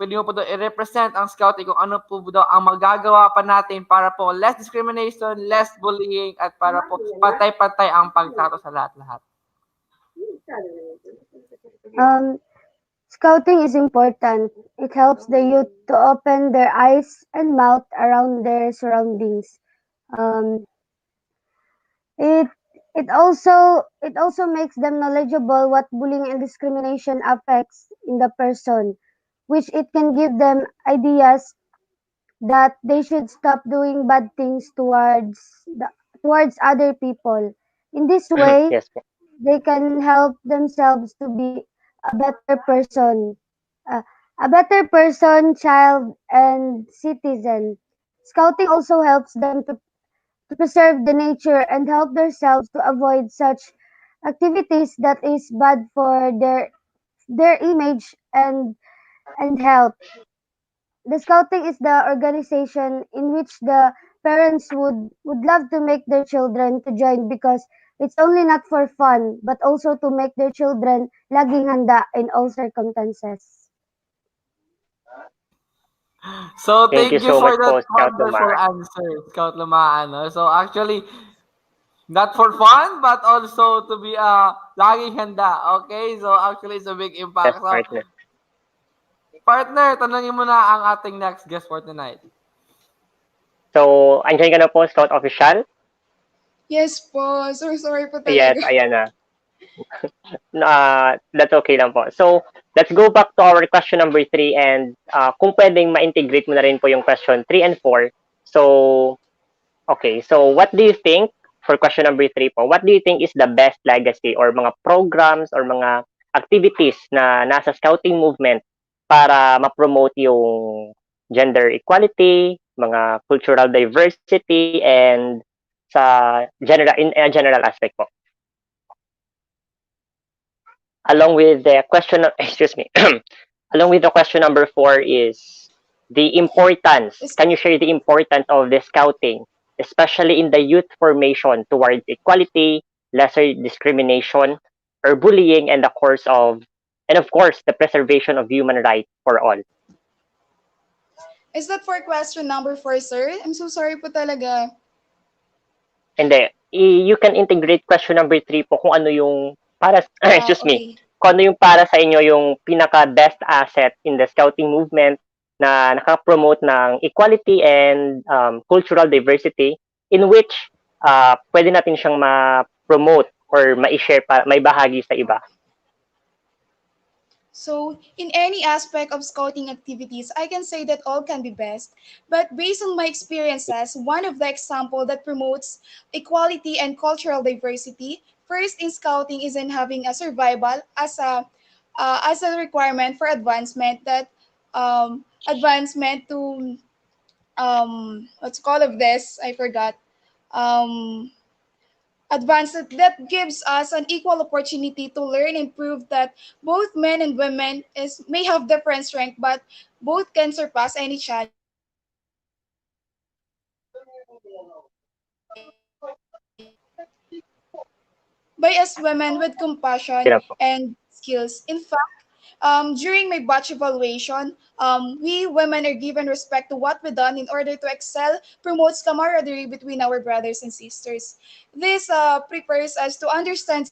pwede mo po daw i-represent ang scouting kung ano po daw ang magagawa pa natin para po less discrimination, less bullying, at para po pantay-pantay ang pagtrato sa lahat-lahat. Scouting is important. It helps the youth to open their eyes and mouth around their surroundings. It also makes them knowledgeable what bullying and discrimination affects in the person, which it can give them ideas that they should stop doing bad things towards other people. In this way, Yes po. they can help themselves to be a better person, uh, child, and citizen. Scouting also helps them to preserve the nature and help themselves to avoid such activities that is bad for their image and health. the scouting is the organization in which the parents would love to make their children to join because it's only not for fun but also to make their children laging handa in all circumstances. So Thank you thank you so much for that po, Scout wonderful Lumar. answer, Scout Lumaan. No? So actually, not for fun, but also to be laging handa. Okay? So actually, it's a big Yes, impact. So, partner. partner, tanongin mo na ang ating next guest for tonight. So, andyan ka na po, Scout Official? Yes po. So sorry po Yes, talaga. ayan na. That's okay lang po. So, let's go back to our question number 3 and kung pwedeng ma-integrate mo na rin po yung question 3 and 4. So, okay. So, what do you think for question number 3 po? What do you think is the best legacy or mga programs or mga activities na nasa scouting movement para ma-promote yung gender equality, mga cultural diversity, and sa general in a general aspect po. Along with the question, excuse me, along with the question number 4 is the importance. Can you share the importance of the scouting, especially in the youth formation towards equality, lesser discrimination, or bullying, and of course, the preservation of human rights for all. Is that for question number 4, sir? I'm so sorry po talaga. And then, you can integrate question number 3 po kung ano yung para, excuse me, Okay. kung ano yung para sa inyo yung pinaka-best asset in the scouting movement na nakapromote ng equality and cultural diversity in which pwede natin siyang ma-promote or ma-share, may bahagi sa iba. So, in any aspect of scouting activities, I can say that all can be best. But based on my experiences, one of the example that promotes equality and cultural diversity, first in scouting is in having a survival as a requirement for advancement that advancement to what's called of this? I forgot. Um, advance that gives us an equal opportunity to learn and prove that both men and women may have different strength but both can surpass any challenge by us women with compassion Sila po. and skills. In fact, during my batch evaluation, we women are given respect to what we done in order to excel, promotes camaraderie between our brothers and sisters. This prepares us to understand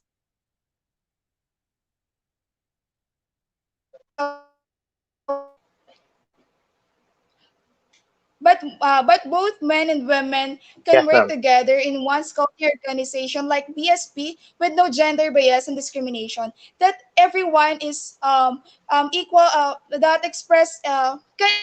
but both men and women can Yes, work ma'am. together in one scouting organization like BSP with no gender bias and discrimination. That everyone is equal. That express can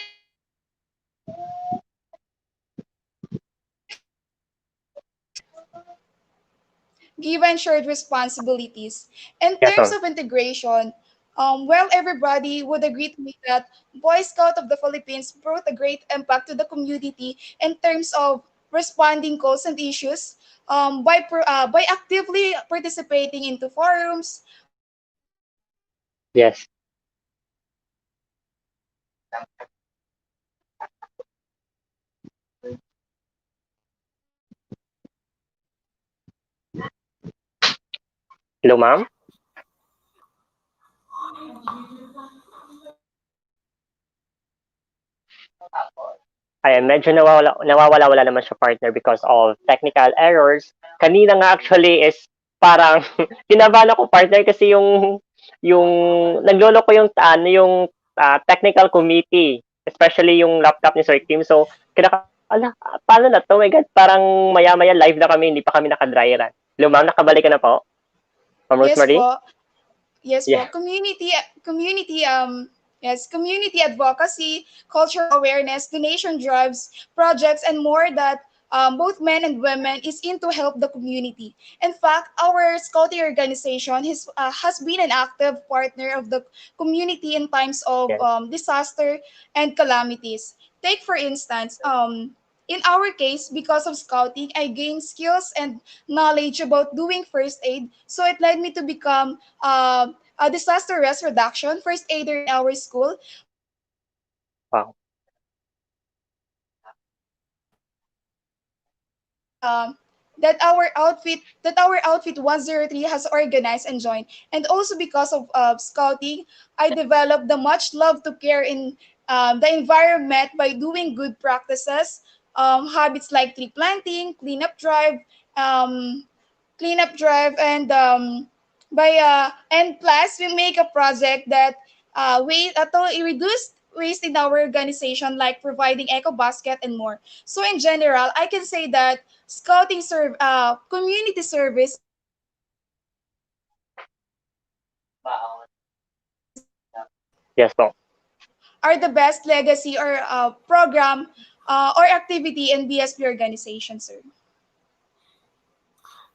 given shared responsibilities. In Yes, terms ma'am. of integration, well, everybody would agree to me that Boy Scout of the Philippines brought a great impact to the community in terms of responding calls and issues by actively participating into forums. Yes. Hello, ma'am? Ayan, medyo nawawala-wala naman siya, partner, because of technical errors. Kanina nga actually is parang kinabahan ako, partner, kasi yung naglolo ko yung technical committee, especially yung laptop ni Sir Kim. So, ala, paano na to? My God, parang maya-maya live na kami, hindi pa kami nakadry run. Hello, ma'am, nakabalik ka na po? Ma'am Yes Rosemary? po. Yes po. Yeah. Community advocacy, cultural awareness, donation drives, projects, and more that both men and women is in to help the community. In fact, our scouting organization has been an active partner of the community in times of Yes. disaster and calamities. Take for instance, in our case, because of scouting, I gained skills and knowledge about doing first aid. So it led me to become a disaster risk reduction first aider in our school. Wow. that our outfit 103 has organized and joined. And also because of scouting, I developed the much love to care in the environment by doing good practices, habits like tree planting, um, and and plus we make a project that to reduce waste in our organization, like providing eco basket and more. So in general, I can say that community service Yes po. are the best legacy or program or activity in BSP organization, sir.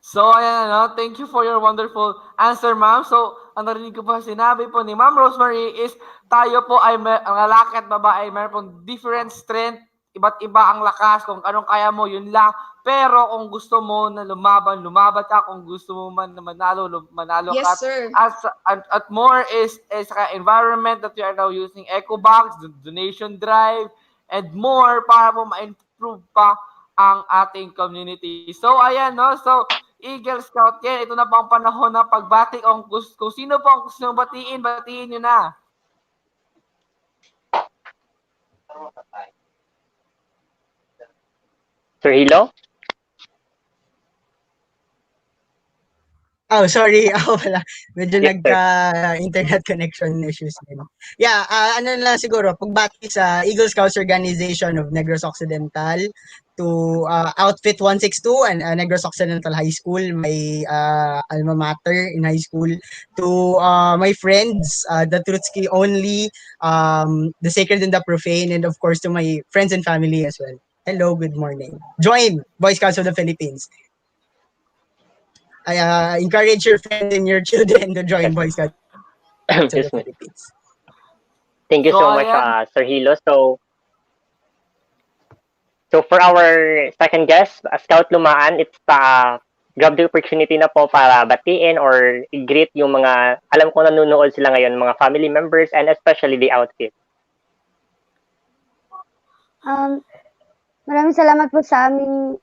So, ayan, ano, thank you for your wonderful answer, ma'am. So, ang narinig ko po sinabi po ni Ma'am Rosemary is tayo po ay ang lalaki at babae ay meron pong different strength, iba't iba ang lakas, kung anong kaya mo, yun lang. Pero kung gusto mo na lumaban ka. Kung gusto mo man na manalo Yes, ka. sir. At more is sa environment that we are now using eco bags, donation drive, and more para po ma-improve pa ang ating community. So, ayan, no? So, Eagle Scout yan, ito na po ang panahon ng pagbati. Kung sino po ang gusto nyo batiin nyo na. Sir Hilo? Oh, sorry. Ako pala. Medyo Yes, sir. nagka-internet connection issues din. Yeah, ano lang siguro, pagbati sa Eagle Scouts Organization of Negros Occidental to Outfit 162 and Negros Occidental High School, my alma mater in high school, to my friends, the Trutsky Only, the Sacred and the Profane, and of course to my friends and family as well. Hello, good morning. Join Boy Scouts of the Philippines. I encourage your friends and your children to join Boy Scouts of the Excuse me. Philippines. Thank you So, so much, ayan. Sir Hilo. So for our second guest, Scout Lumaan, it's grab the opportunity na po para batiin or i-greet yung mga, alam ko nanonood sila ngayon, mga family members and especially the outfit. Maraming salamat po sa aming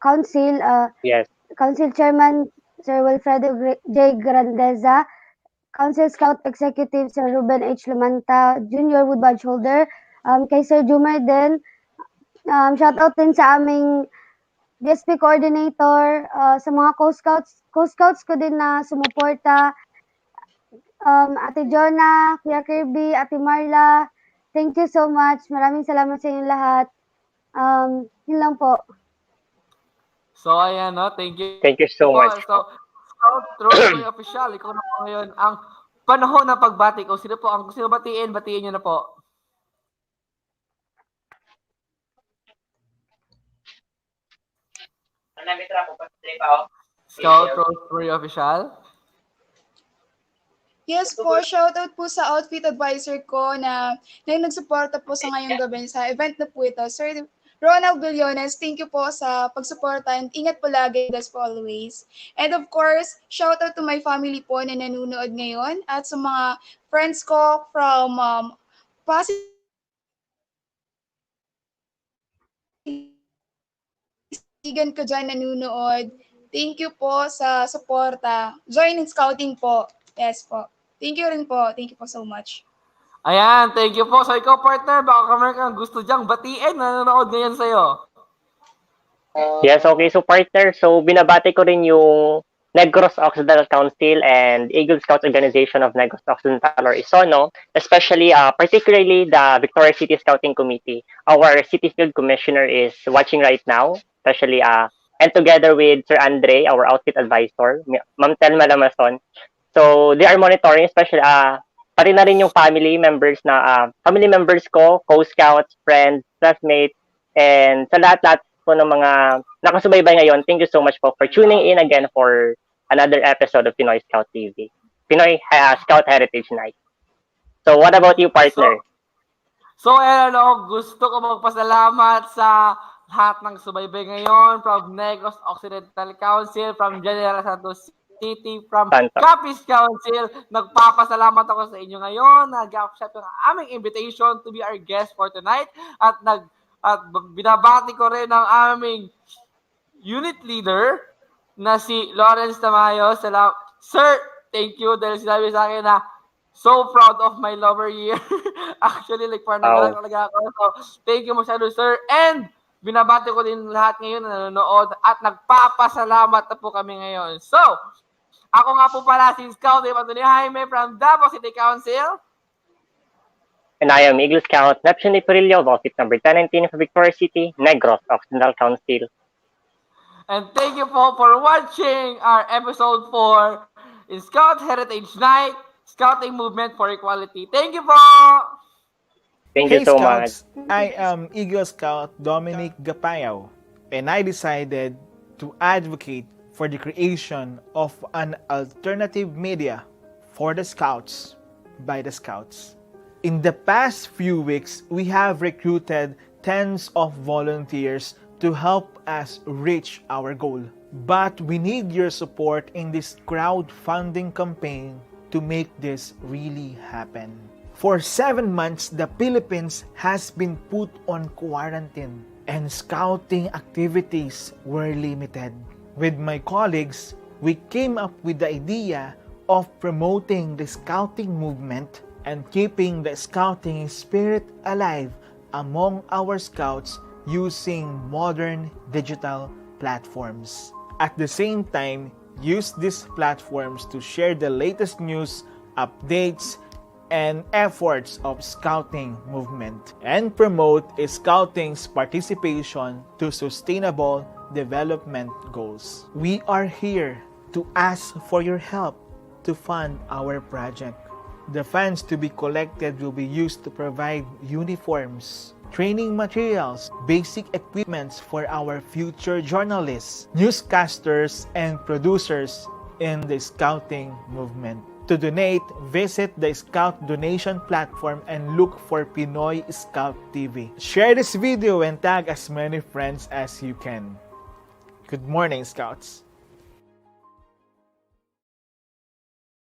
council, Yes. Council Chairman Sir Wilfredo J. Grandeza, Council Scout Executive Sir Ruben H. Lumanta, Junior Wood Badge Holder, kay Sir Jumer din, shoutout din sa aming DSP Coordinator, sa mga co-scouts ko din na sumuporta, Ate Jonah, Kuya Kirby, Ate Marla, thank you so much. Maraming salamat sa inyong lahat. Yun lang po. So, ayan, no? Thank you. Thank you so much. So, Scout Rosemary Official, ikaw na po ngayon ang panahon ng pagbati. Kung sino po ang gusto nyo batiin nyo na po. Scout Rosemary Official. Yes po, shoutout po sa outfit advisor ko na nagsuporta po sa ngayong gabi sa event na po ito. Sir Ronald Billones, thank you po sa pagsuporta and ingat po lagi, as always. And of course, shoutout to my family po na nanonood ngayon at sa mga friends ko from Pasig ko dyan nanonood. Thank you po sa suporta. Join in scouting po. Yes po. Thank you rin po. Thank you po so much. Ayan, thank you po. So, ikaw, partner, baka meron kang gusto dyang batiin na nanonood ngayon sa'yo. Yes, okay. So partner, so binabati ko rin yung Negros Occidental Council and Eagle Scouts Organization of Negros Occidental or ISONO, especially particularly the Victoria City Scouting Committee. Our City Field Commissioner is watching right now, especially and together with Sir Andre, our outfit advisor, Ma'am Telma Lamason. So they are monitoring, especially pati na rin yung family members ko, co-scouts, friends, classmates, and sa lahat po ng mga nakasubaybay ngayon, thank you so much po for tuning in again for another episode of Pinoy Scout TV, Pinoy Scout Heritage Night. So what about you, partner? So, gusto ko magpasalamat sa lahat ng subaybay ngayon from Negros Occidental Council, from General Santos City, from Capiz Council. Nagpapasalamat ako sa inyo ngayon. Nag-accept yung aming invitation to be our guest for tonight at At binabati ko rin ang aming unit leader na si Lawrence Tamayo. Sir, thank you dahil sinabi sa akin na so proud of my lover year. Actually, like parang nagalang talaga ako. So, thank you masyado, sir. And binabati ko din lahat ngayon na nanonood at nagpapasalamat na po kami ngayon. So, ako nga po pala si Scout Antonio Jaime from Davao City Council. And I am Eagle Scout Neptune Perillo, Volpit number 1019 of Victoria City, Negros, Occidental Council. And thank you po for watching our episode 4 in Scout Heritage Night, Scouting Movement for Equality. Thank you po! Thank you Hey so Scouts, much. I am Eagle Scout Dominic Gapayaw, and I decided to advocate for the creation of an alternative media for the Scouts by the Scouts. In the past few weeks, we have recruited tens of volunteers to help us reach our goal. But we need your support in this crowdfunding campaign to make this really happen. For 7 months, the Philippines has been put on quarantine and scouting activities were limited. With my colleagues, we came up with the idea of promoting the scouting movement and keeping the scouting spirit alive among our scouts using modern digital platforms. At the same time, use these platforms to share the latest news, updates, and efforts of scouting movement and promote scouting's participation to sustainable development goals. We are here to ask for your help to fund our project. The funds to be collected will be used to provide uniforms, training materials, basic equipments for our future journalists, newscasters, and producers in the scouting movement. To donate, visit the Scout donation platform and look for Pinoy Scout TV. Share this video and tag as many friends as you can. Good morning, Scouts.